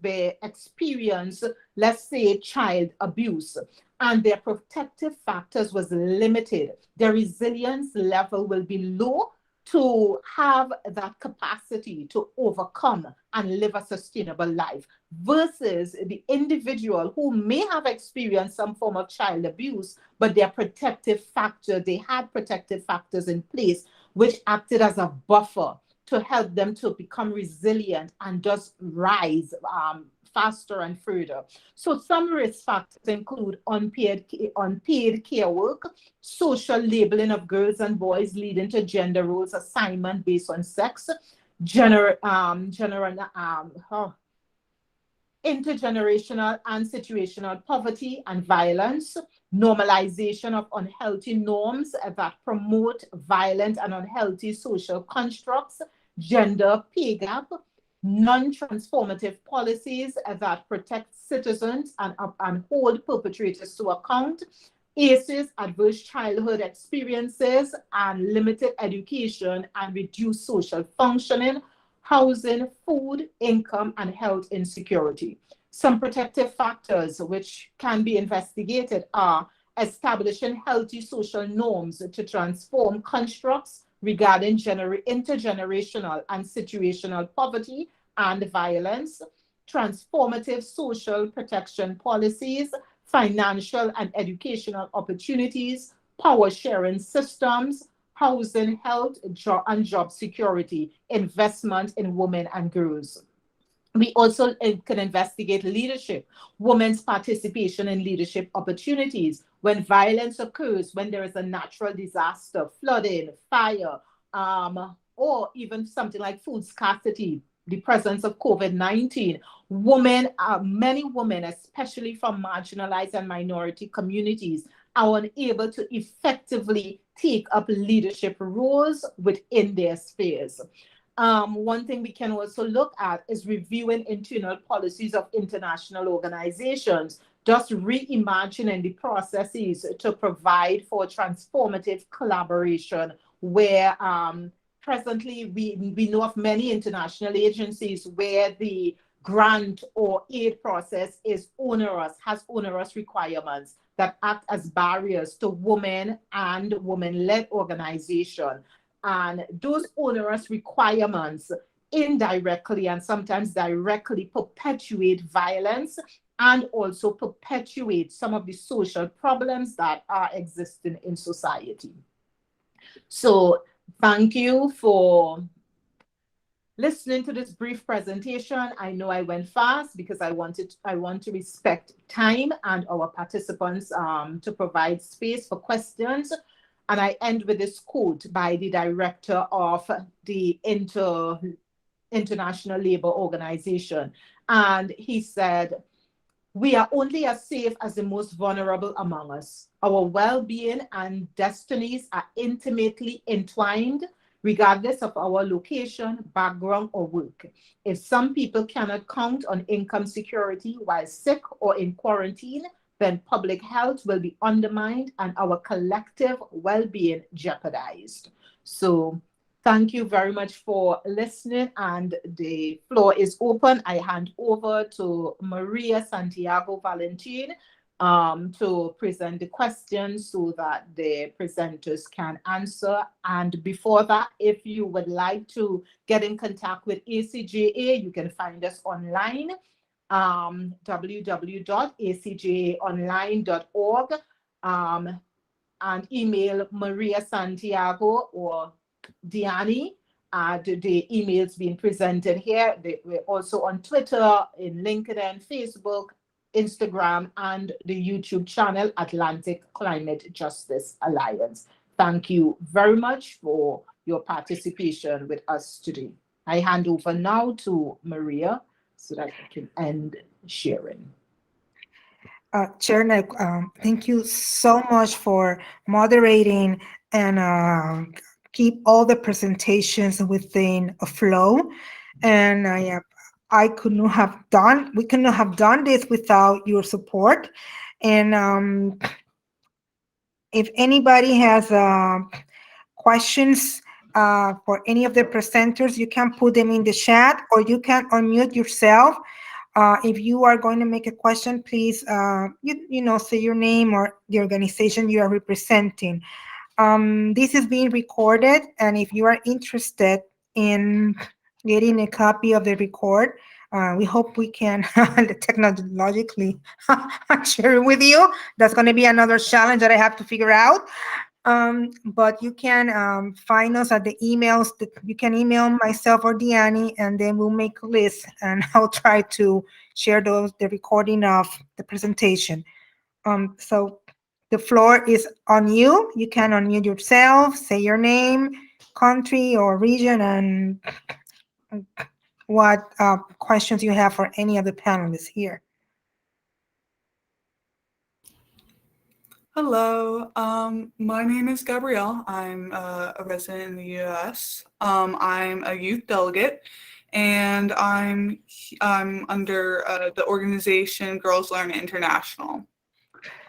experienced, let's say, child abuse, and their protective factors was limited, their resilience level will be low to have that capacity to overcome and live a sustainable life, versus the individual who may have experienced some form of child abuse, but their protective factor, they had protective factors in place which acted as a buffer to help them to become resilient and just rise faster and further. So some risk factors include unpaid care work, social labeling of girls and boys leading to gender roles assignment based on sex, intergenerational and situational poverty and violence, normalization of unhealthy norms that promote violent and unhealthy social constructs, gender pay gap, non-transformative policies that protect citizens and hold perpetrators to account, ACEs, adverse childhood experiences, and limited education and reduced social functioning, housing, food, income, and health insecurity. Some protective factors which can be investigated are establishing healthy social norms to transform constructs regarding intergenerational and situational poverty and violence, transformative social protection policies, financial and educational opportunities, power sharing systems, housing, health, and job security, investment in women and girls. We also can investigate leadership, women's participation in leadership opportunities. When violence occurs, when there is a natural disaster, flooding, fire, or even something like food scarcity, the presence of COVID-19, women, many women, especially from marginalized and minority communities, are unable to effectively take up leadership roles within their spheres. One thing we can also look at is reviewing internal policies of international organizations, just reimagining the processes to provide for transformative collaboration where presently we know of many international agencies where the grant or aid process is onerous, has onerous requirements that act as barriers to women and women-led organization. And those onerous requirements indirectly and sometimes directly perpetuate violence and also perpetuate some of the social problems that are existing in society. So thank you for listening to this brief presentation. I know I went fast because I want to respect time and our participants to provide space for questions. And I end with this quote by the director of the International Labour Organization. And he said, "We are only as safe as the most vulnerable among us. Our well-being and destinies are intimately entwined, regardless of our location, background, or work. If some people cannot count on income security while sick or in quarantine, then public health will be undermined and our collective well-being jeopardized." So thank you very much for listening, and the floor is open. I hand over to Maria Santiago Valentin to present the questions so that the presenters can answer. And before that, if you would like to get in contact with ACJA, you can find us online, www.acjaonline.org, and email Maria Santiago or Diani. The emails being presented here. We're also on Twitter, in LinkedIn, Facebook, Instagram, and the YouTube channel, Atlantic Climate Justice Alliance. Thank you very much for your participation with us today. I hand over now to Maria so that I can end sharing. Chair, thank you so much for moderating and keep all the presentations within a flow. And we could not have done this without your support. And if anybody has questions for any of the presenters, you can put them in the chat or you can unmute yourself. If you are going to make a question, please, say your name or the organization you are representing. This is being recorded, and if you are interested in getting a copy of the record, we hope we can technologically share it with you. That's going to be another challenge that I have to figure out. But you can find us at the emails. You can email myself or Diani, and then we'll make a list, and I'll try to share the recording of the presentation. So the floor is on you. You can unmute yourself, say your name, country or region, and what questions you have for any of the panelists here. Hello, my name is Gabrielle. I'm a resident in the U.S. I'm a youth delegate, and I'm under the organization Girls Learn International.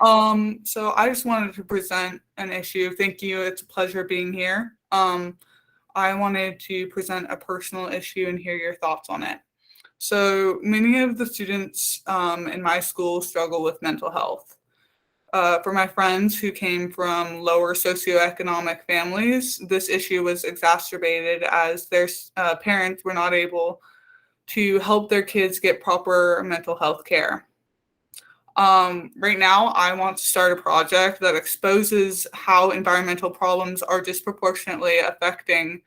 So I just wanted to present an issue. Thank you. It's a pleasure being here. I wanted to present a personal issue and hear your thoughts on it. So many of the students in my school struggle with mental health. For my friends who came from lower socioeconomic families, this issue was exacerbated as their parents were not able to help their kids get proper mental health care. Right now, I want to start a project that exposes how environmental problems are disproportionately affecting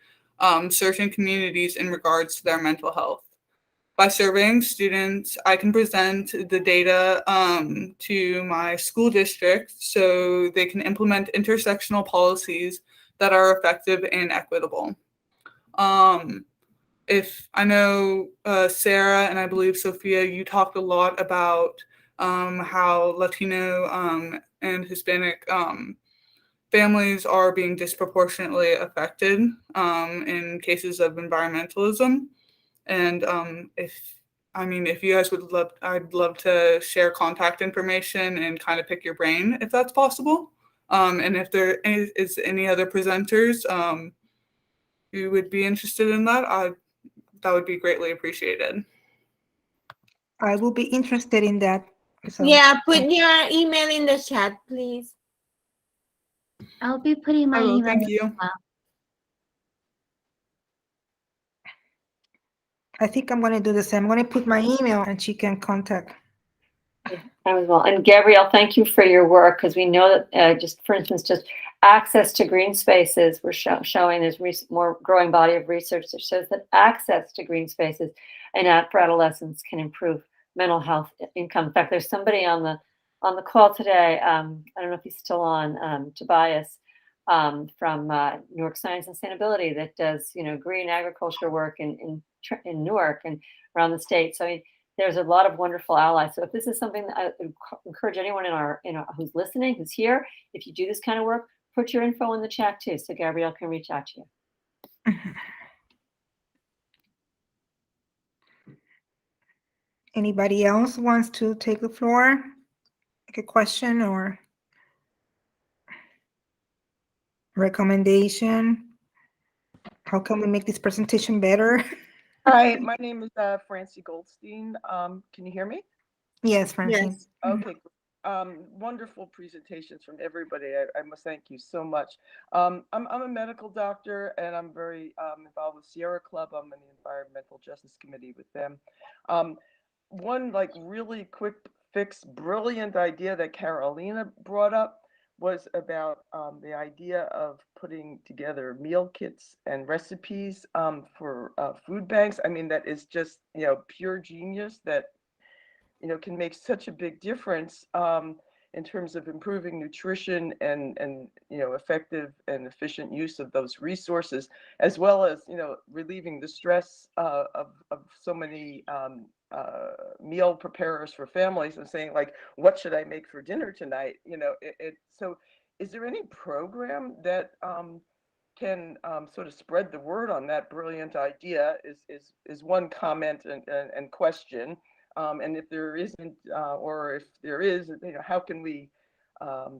certain communities in regards to their mental health. By surveying students, I can present the data to my school district so they can implement intersectional policies that are effective and equitable. If I know Sarah and I believe Sophia, you talked a lot about how Latino and Hispanic families are being disproportionately affected in cases of environmentalism. And if you guys would love, I'd love to share contact information and kind of pick your brain if that's possible. And if there is any other presenters who would be interested in that, that would be greatly appreciated. I will be interested in that. So, Yeah, put your email in the chat, please. I'll be putting my I will, email thank as you. well. I think I'm going to do the same. I'm going to put my email and she can contact. I as well. And Gabrielle, thank you for your work, because we know that just, for instance, just access to green spaces, we're showing there's more growing body of research that shows that access to green spaces and for adolescents can improve mental health income. In fact, there's somebody on the call today. I don't know if he's still on, Tobias from Newark Science and Sustainability that does green agriculture work in Newark and around the state. So there's a lot of wonderful allies. So if this is something that I encourage anyone who's listening, who's here, if you do this kind of work, put your info in the chat too, so Gabrielle can reach out to you. Anybody else wants to take the floor? Like a question or recommendation? How can we make this presentation better? Hi, my name is Francie Goldstein. Can you hear me? Yes, Francine. Yes. Okay. Wonderful presentations from everybody. I must thank you so much. I'm a medical doctor and I'm very involved with Sierra Club. I'm in the Environmental Justice Committee with them. One really quick fix, brilliant idea that Carolina brought up was about the idea of putting together meal kits and recipes for food banks. I mean, that is just, pure genius that, can make such a big difference in terms of improving nutrition and effective and efficient use of those resources, as well as, relieving the stress of so many meal preparers for families and saying what should I make for dinner tonight? So is there any program that can sort of spread the word on that brilliant idea is one comment and question. And if there isn't, or if there is, how can we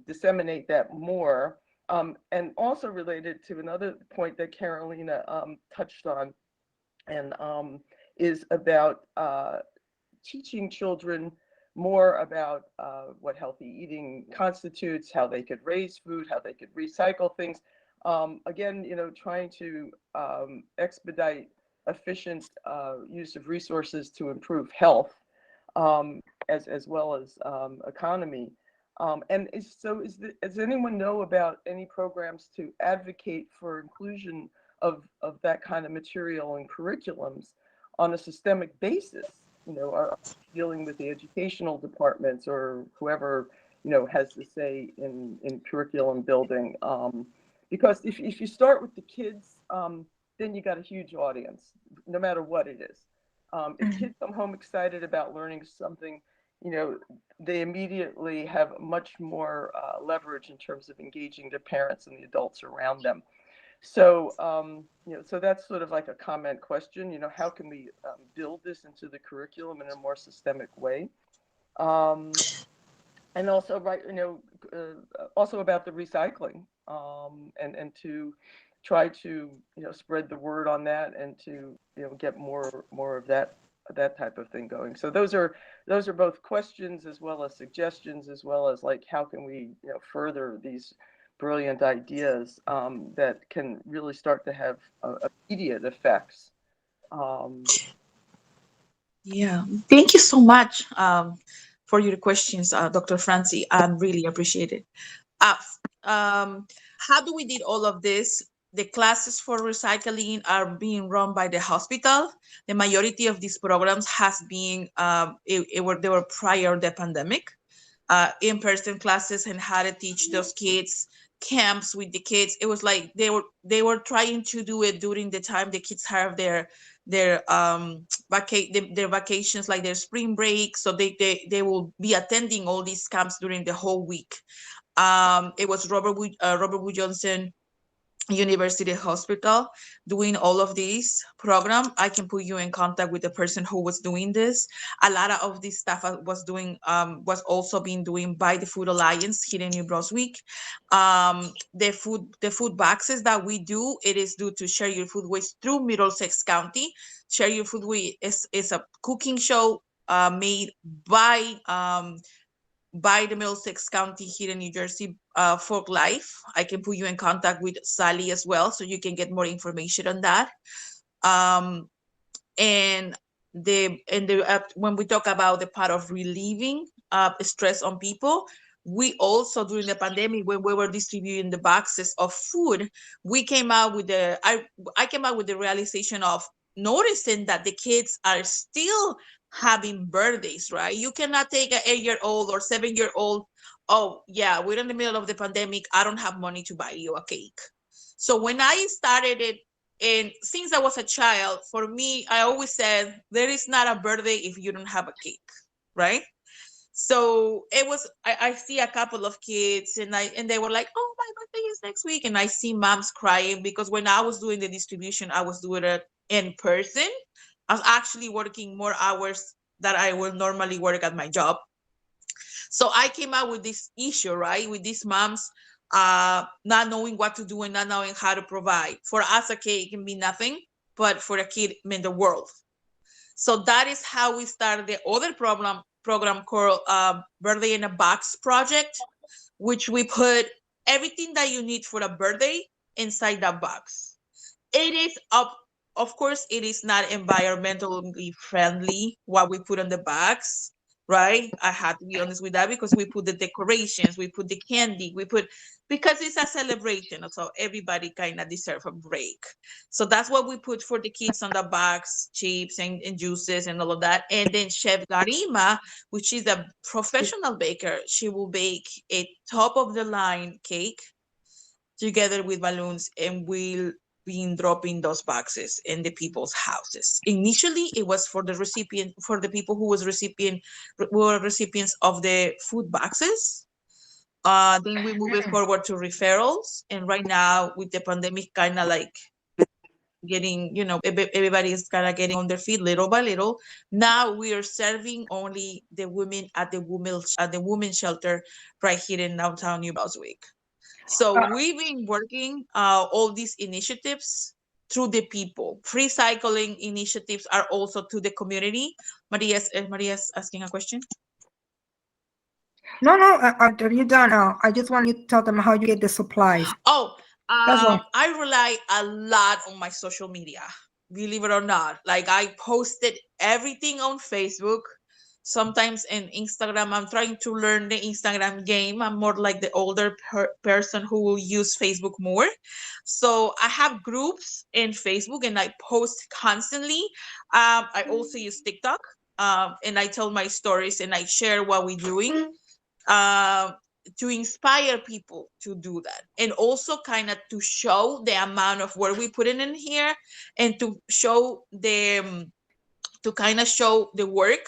disseminate that more? And also related to another point that Carolina touched on, and is about teaching children more about what healthy eating constitutes, how they could raise food, how they could recycle things. Again, trying to expedite efficient use of resources to improve health, as well as economy. Does anyone know about any programs to advocate for inclusion of that kind of material in curriculums on a systemic basis? Are dealing with the educational departments or whoever has to say in curriculum building, because if you start with the kids, then you got a huge audience, no matter what it is. If kids come home excited about learning something, you know, they immediately have much more leverage in terms of engaging their parents and the adults around them. So, you know, so that's sort of like a comment question, you know, how can we build this into the curriculum in a more systemic way? And also, right, you know, also about the recycling, and to try to, you know, spread the word on that, and to, you know, get more of that type of thing going. So those are both questions as well as suggestions, as well as like how can we, you know, further these brilliant ideas that can really start to have immediate effects. Yeah, thank you so much for your questions, Dr. Francie. I really appreciate it. Uh, how do we did all of this? The classes for recycling are being run by the hospital. The majority of these programs has been they were prior the pandemic, in-person classes, and how to teach those kids, camps with the kids. It was like they were trying to do it during the time the kids have their vacations, like their spring break. So they will be attending all these camps during the whole week. It was Robert Wood Johnson University Hospital doing all of these program. I can put you in contact with the person who was doing this. A lot of this stuff was also being doing by the Food Alliance here in New Brunswick. The food boxes that we do, it is due to Share Your Food Waste through Middlesex County. Share Your Food Waste is a cooking show made by the Middlesex County here in New Jersey, Folk Life. I can put you in contact with Sally as well, so you can get more information on that. And when we talk about the part of relieving stress on people, we also, during the pandemic, when we were distributing the boxes of food, we came out with I came out with the realization of noticing that the kids are still having birthdays, right? You cannot take an 8-year-old or 7-year-old, oh yeah, we're in the middle of the pandemic, I don't have money to buy you a cake. So when I started it, and since I was a child, for me, I always said, there is not a birthday if you don't have a cake, right? So it was, I see a couple of kids, and they were like, oh, my birthday is next week. And I see moms crying, because when I was doing the distribution, I was doing it in person. I was actually working more hours that I would normally work at my job. So I came out with this issue, right? With these moms not knowing what to do and not knowing how to provide. For us, a cake can be nothing, but for a kid, it meant the world. So that is how we started the other program called Birthday in a Box project, which we put everything that you need for a birthday inside that box. It is up. Of course, it is not environmentally friendly what we put on the box, right? I had to be honest with that, because we put the decorations, we put the candy, because it's a celebration, so everybody kind of deserve a break. So that's what we put for the kids on the box, chips and juices and all of that. And then Chef Garima, which is a professional baker, she will bake a top of the line cake together with balloons, and we'll be dropping those boxes in the people's houses. Initially, it was for the people who were recipients of the food boxes. Then we move it forward to referrals, and right now with the pandemic, kind of like getting, everybody is kind of getting on their feet little by little. Now we are serving only the women at the women's shelter right here in downtown New Brunswick. So we've been working all these initiatives through the people. Free cycling initiatives are also to the community. Maria's asking a question. No, after you're done, I just want you to tell them how you get the supplies. Oh, That's all. I rely a lot on my social media, believe it or not. Like, I posted everything on Facebook, sometimes in Instagram. I'm trying to learn the Instagram game. I'm more like the older person who will use Facebook more. So I have groups in Facebook, and I post constantly. I also use TikTok, and I tell my stories, and I share what we're doing. To inspire people to do that, and also kind of to show the amount of work we put in here, and to show to kind of show the work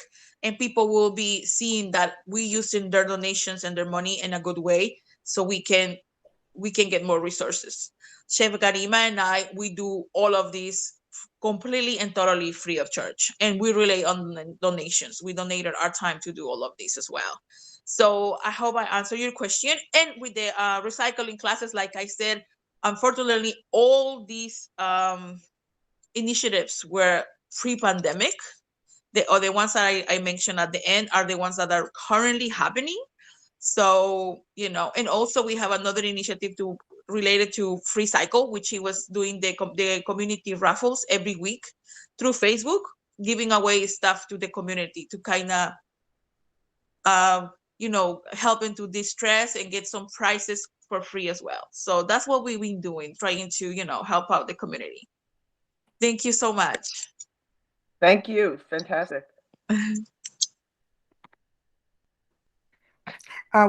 and people will be seeing that we using their donations and their money in a good way, so we can get more resources. Chef Garima and I, we do all of these completely and totally free of charge, and we rely on donations. We donated our time to do all of this as well. So I hope I answered your question. And with the recycling classes, like I said, unfortunately, all these initiatives were pre-pandemic. The other ones that I mentioned at the end are the ones that are currently happening. So, and also we have another initiative related to Free Cycle, which he was doing the community raffles every week through Facebook, giving away stuff to the community to kind of, helping to distress and get some prizes for free as well. So that's what we've been doing, trying to, help out the community. Thank you so much. Thank you. Fantastic.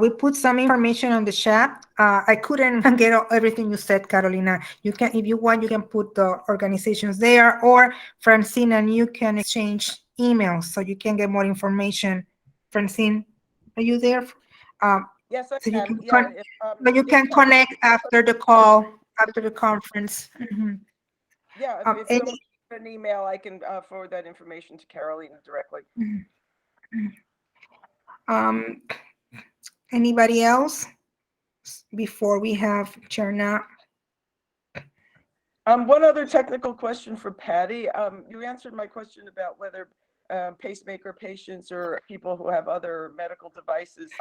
We put some information on the chat. I couldn't get everything you said, Carolina. You can, if you want, you can put the organizations there, or Francine and you can exchange emails so you can get more information. Francine, are you there? Yes, I so you am. can, but you if can connect after the call, after the conference. Yeah, if someone sends an email, I can forward that information to Carolina directly. Anybody else before we have Cherna? One other technical question for Patty. You answered my question about whether pacemaker patients or people who have other medical devices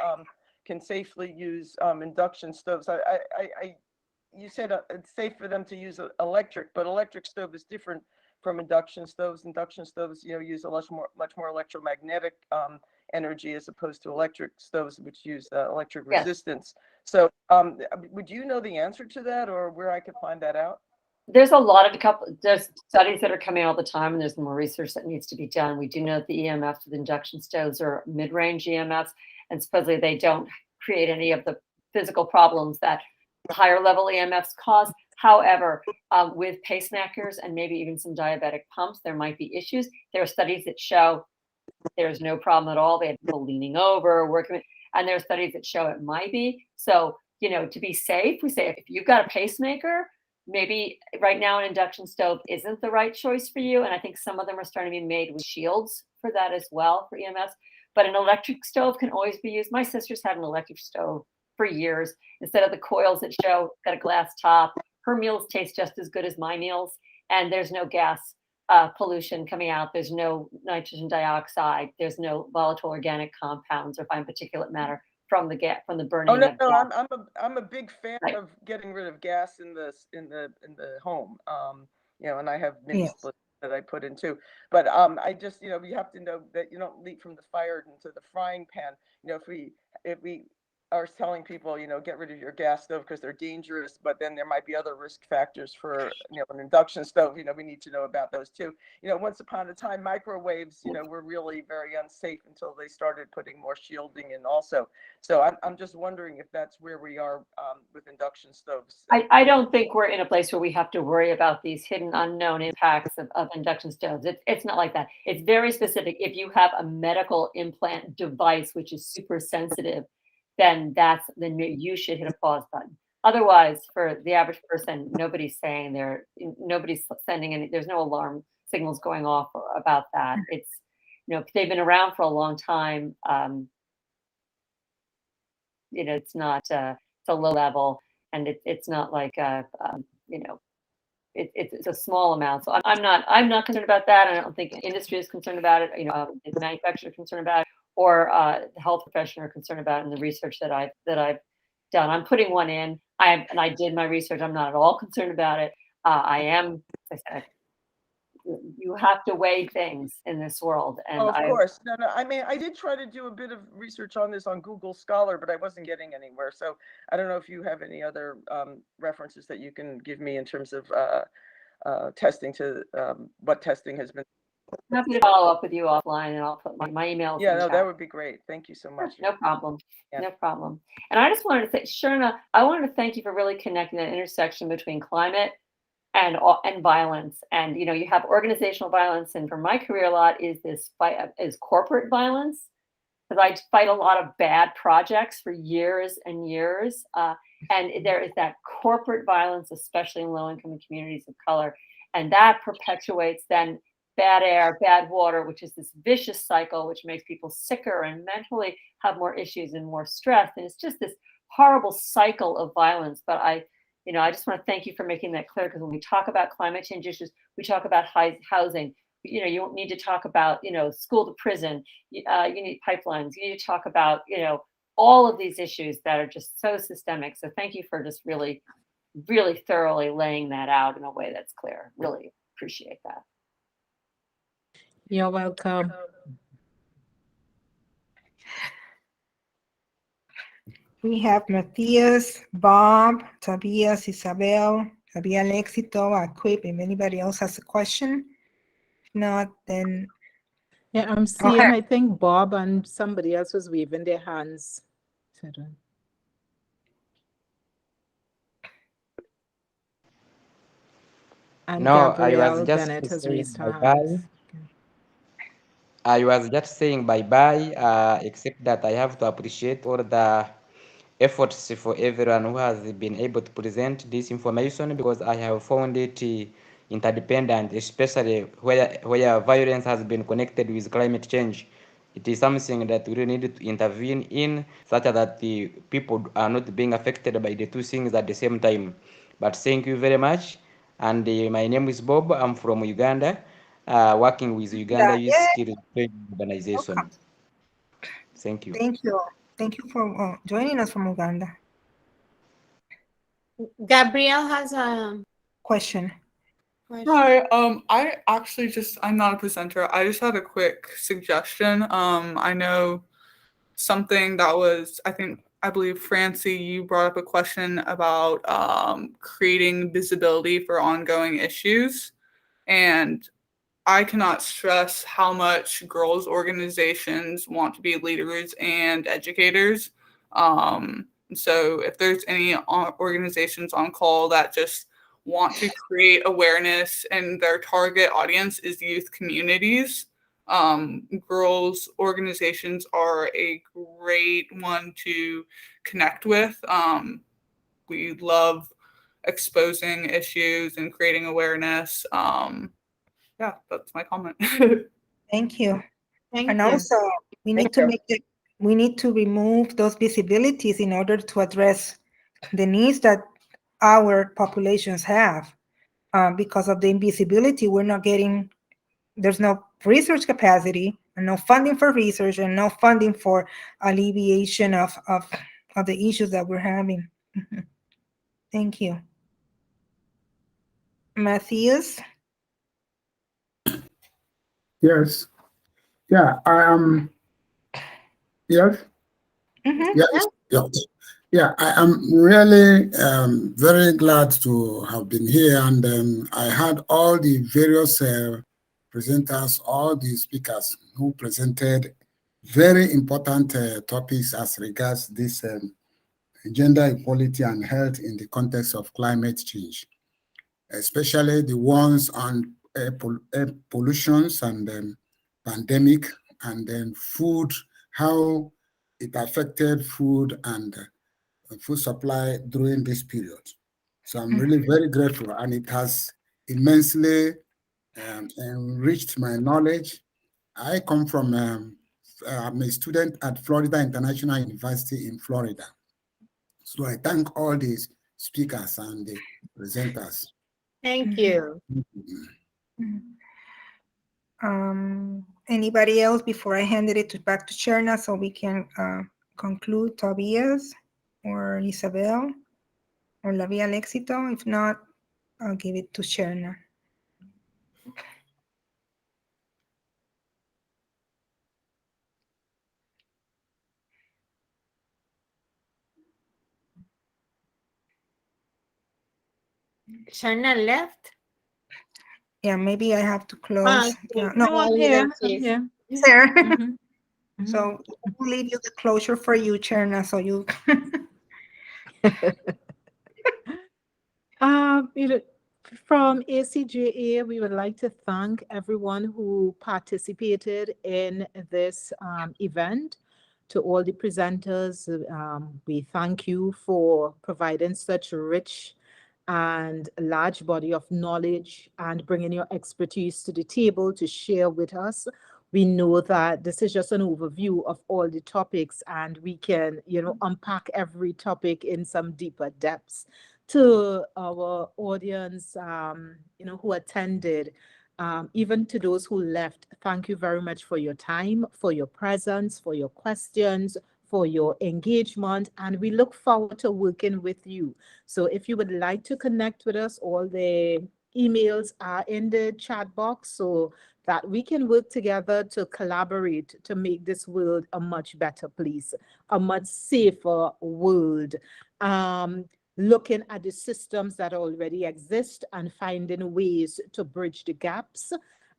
can safely use induction stoves. You said it's safe for them to use electric, but electric stove is different from induction stoves. Induction stoves, use a much more electromagnetic energy as opposed to electric stoves, which use electric resistance. So would you know the answer to that, or where I could find that out? There's there's studies that are coming all the time, and there's more research that needs to be done. We do know that the EMFs with induction stoves are mid-range EMFs, and supposedly they don't create any of the physical problems that higher level EMFs cause. However, with pacemakers and maybe even some diabetic pumps, there might be issues. There are studies that show there's no problem at all. They have people leaning over, working, and there are studies that show it might be. So, to be safe, we say if you've got a pacemaker, maybe right now an induction stove isn't the right choice for you. And I think some of them are starting to be made with shields for that as well, for EMFs. But an electric stove can always be used. My sister's had an electric stove for years. Instead of the coils that show got a glass top, her meals taste just as good as my meals. And there's no gas pollution coming out. There's no nitrogen dioxide. There's no volatile organic compounds or fine particulate matter from the burning. Oh no, I'm a big fan of getting rid of gas in the home. And I have mini splits that I put in too. But I just you have to know that you don't leap from the fire into the frying pan. If we are telling people, get rid of your gas stove because they're dangerous, but then there might be other risk factors for, an induction stove. We need to know about those too. Once upon a time, microwaves, were really very unsafe until they started putting more shielding in also. So I'm just wondering if that's where we are with induction stoves. I don't think we're in a place where we have to worry about these hidden unknown impacts of induction stoves. It's not like that. It's very specific. If you have a medical implant device, which is super sensitive, then you should hit a pause button. Otherwise, for the average person, nobody's sending any, there's no alarm signals going off about that. It's, they've been around for a long time. It's not, it's a low level, and it's not like, it's a small amount. So I'm not concerned about that. I don't think industry is concerned about it. The manufacturer is concerned about it, or the health professional are concerned about it in the research that I've done. I'm putting one in. I did my research. I'm not at all concerned about it. I am. I said, you have to weigh things in this world. And of course. No. I mean, I did try to do a bit of research on this on Google Scholar, but I wasn't getting anywhere. So I don't know if you have any other references that you can give me in terms of testing to what testing has been. I'm happy to follow up with you offline, and I'll put my email. Yeah, no, that would be great. Thank you so much. No problem. Yeah. No problem. And I just wanted to say, Sherna, I wanted to thank you for really connecting that intersection between climate and violence. And you have organizational violence, and for my career, a lot is this fight is corporate violence, because I fight a lot of bad projects for years and years. And there is that corporate violence, especially in low-income communities of color, and that perpetuates then bad air, bad water, which is this vicious cycle, which makes people sicker and mentally have more issues and more stress. And it's just this horrible cycle of violence. But I just want to thank you for making that clear, because when we talk about climate change issues, we talk about housing. You don't need to talk about, school to prison. You need pipelines. You need to talk about, all of these issues that are just so systemic. So thank you for just really, really thoroughly laying that out in a way that's clear. Really appreciate that. You're welcome. We have Matthias, Bob, Tobias, Isabel, Javier Éxito, Aquip. If anybody else has a question, if not, then Yeah, I'm seeing, I think Bob and somebody else was waving their hands. And No, I was Gabrielle just Bennett has saying raised her bye-bye. hands. I was just saying bye-bye, except that I have to appreciate all the efforts for everyone who has been able to present this information, because I have found it interdependent, especially where violence has been connected with climate change. It is something that we really need to intervene in, such that the people are not being affected by the two things at the same time. But thank you very much. And my name is Bob. I'm from Uganda, working with Uganda Youth Skills Training Organization. welcome. Thank you. Thank you. Thank you for joining us from Uganda. Gabrielle has a Question. question. Hi, I'm not a presenter. I just had a quick suggestion. I know something that was, I believe, Francie, you brought up a question about creating visibility for ongoing issues. And I cannot stress how much girls' organizations want to be leaders and educators. So if there's any organizations on call that just want to create awareness, and their target audience is youth communities, girls' organizations are a great one to connect with. We love exposing issues and creating awareness. Yeah, that's my comment. Thank you. Thank And you. also, we need to we need to remove those visibilities in order to address the needs that our populations have. Because of the invisibility, we're not getting, there's no research capacity and no funding for research and no funding for alleviation of the issues that we're having. Thank you. Matthias? Yes. Yeah, I am. Yes. Mhm. Yes. Yeah. Yeah, I am really very glad to have been here, and I had all the various presenters, all the speakers who presented very important topics as regards this gender equality and health in the context of climate change, especially the ones on air pollutions and pandemic, and then food, how it affected food and food supply during this period. So I'm really very grateful, and it has immensely enriched my knowledge. I come from, I'm a student at Florida International University in Florida. So I thank all these speakers and the presenters. Thank you. Anybody else before I handed it back to Cherna so we can conclude? Tobias or Isabel or La Vía al Éxito? If not, I'll give it to Cherna. Shanna left. Yeah, maybe I have to close. No, No, I'm here. I'm here. Sarah. Mhm. So we'll leave you the closure for you, Cherna, so you. You know, From ACJA, we would like to thank everyone who participated in this event. To all the presenters, we thank you for providing such rich and large body of knowledge and bringing your expertise to the table to share with us. We know that this is just an overview of all the topics, and we can, unpack every topic in some deeper depths. To our audience, who attended, even to those who left, thank you very much for your time, for your presence, for your questions, for your engagement, and we look forward to working with you. So if you would like to connect with us, all the emails are in the chat box so that we can work together to collaborate to make this world a much better place, a much safer world. Looking at the systems that already exist and finding ways to bridge the gaps,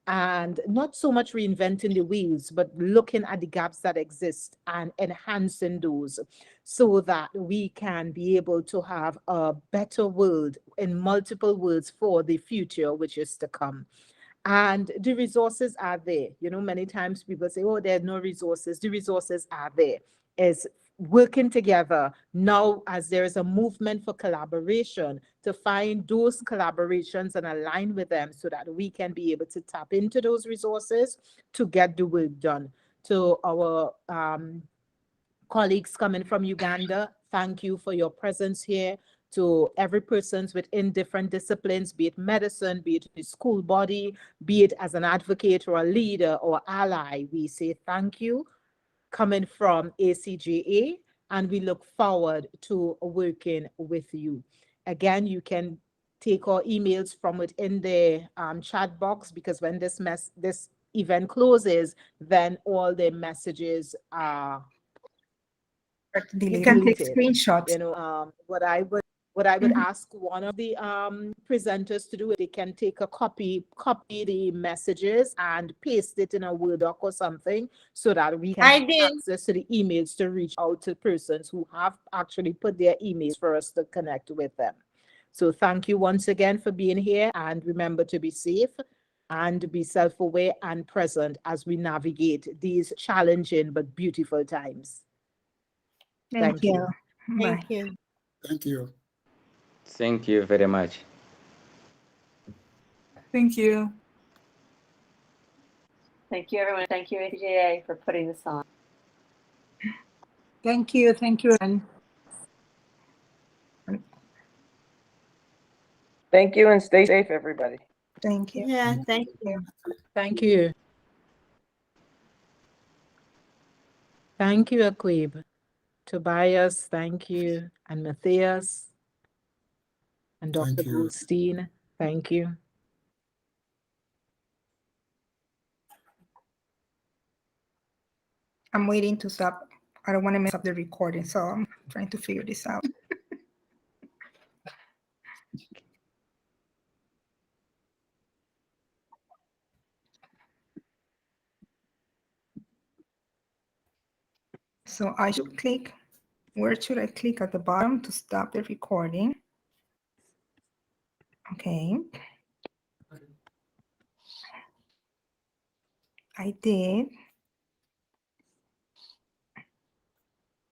and not so much reinventing the wheels, but looking at the gaps that exist and enhancing those so that we can be able to have a better world in multiple worlds for the future, which is to come. And the resources are there. Many times people say, oh, there are no resources. The resources are there. Is working together now, as there is a movement for collaboration, to find those collaborations and align with them so that we can be able to tap into those resources to get the work done. To our colleagues coming from Uganda, thank you for your presence here. To every person within different disciplines, be it medicine, be it the school body, be it as an advocate or a leader or ally, we say thank you coming from ACJA, and we look forward to working with you. Again, you can take our emails from within the chat box, because when this event closes, then all the messages are You can take deleted. screenshots. What I would ask one of the presenters to do, they can take a copy the messages and paste it in a Word doc or something so that we can I have did. access to the emails to reach out to persons who have actually put their emails for us to connect with them. So thank you once again for being here, and remember to be safe and be self-aware and present as we navigate these challenging but beautiful times. Thank you. Bye. Thank you. Thank you. Thank you very much. Thank you. Thank you, everyone. Thank you, ACJA, for putting this on. Thank you. Thank you, Anne. Thank you and stay safe, everybody. Thank you. Yeah, thank you. Thank you. Thank you, Aquib. Tobias, thank you. And Matthias and Dr. Thank you. Goldstein, thank you. I'm waiting to stop. I don't want to mess up the recording, so I'm trying to figure this out. So I should click, where should I click at the bottom to stop the recording? Okay. I did.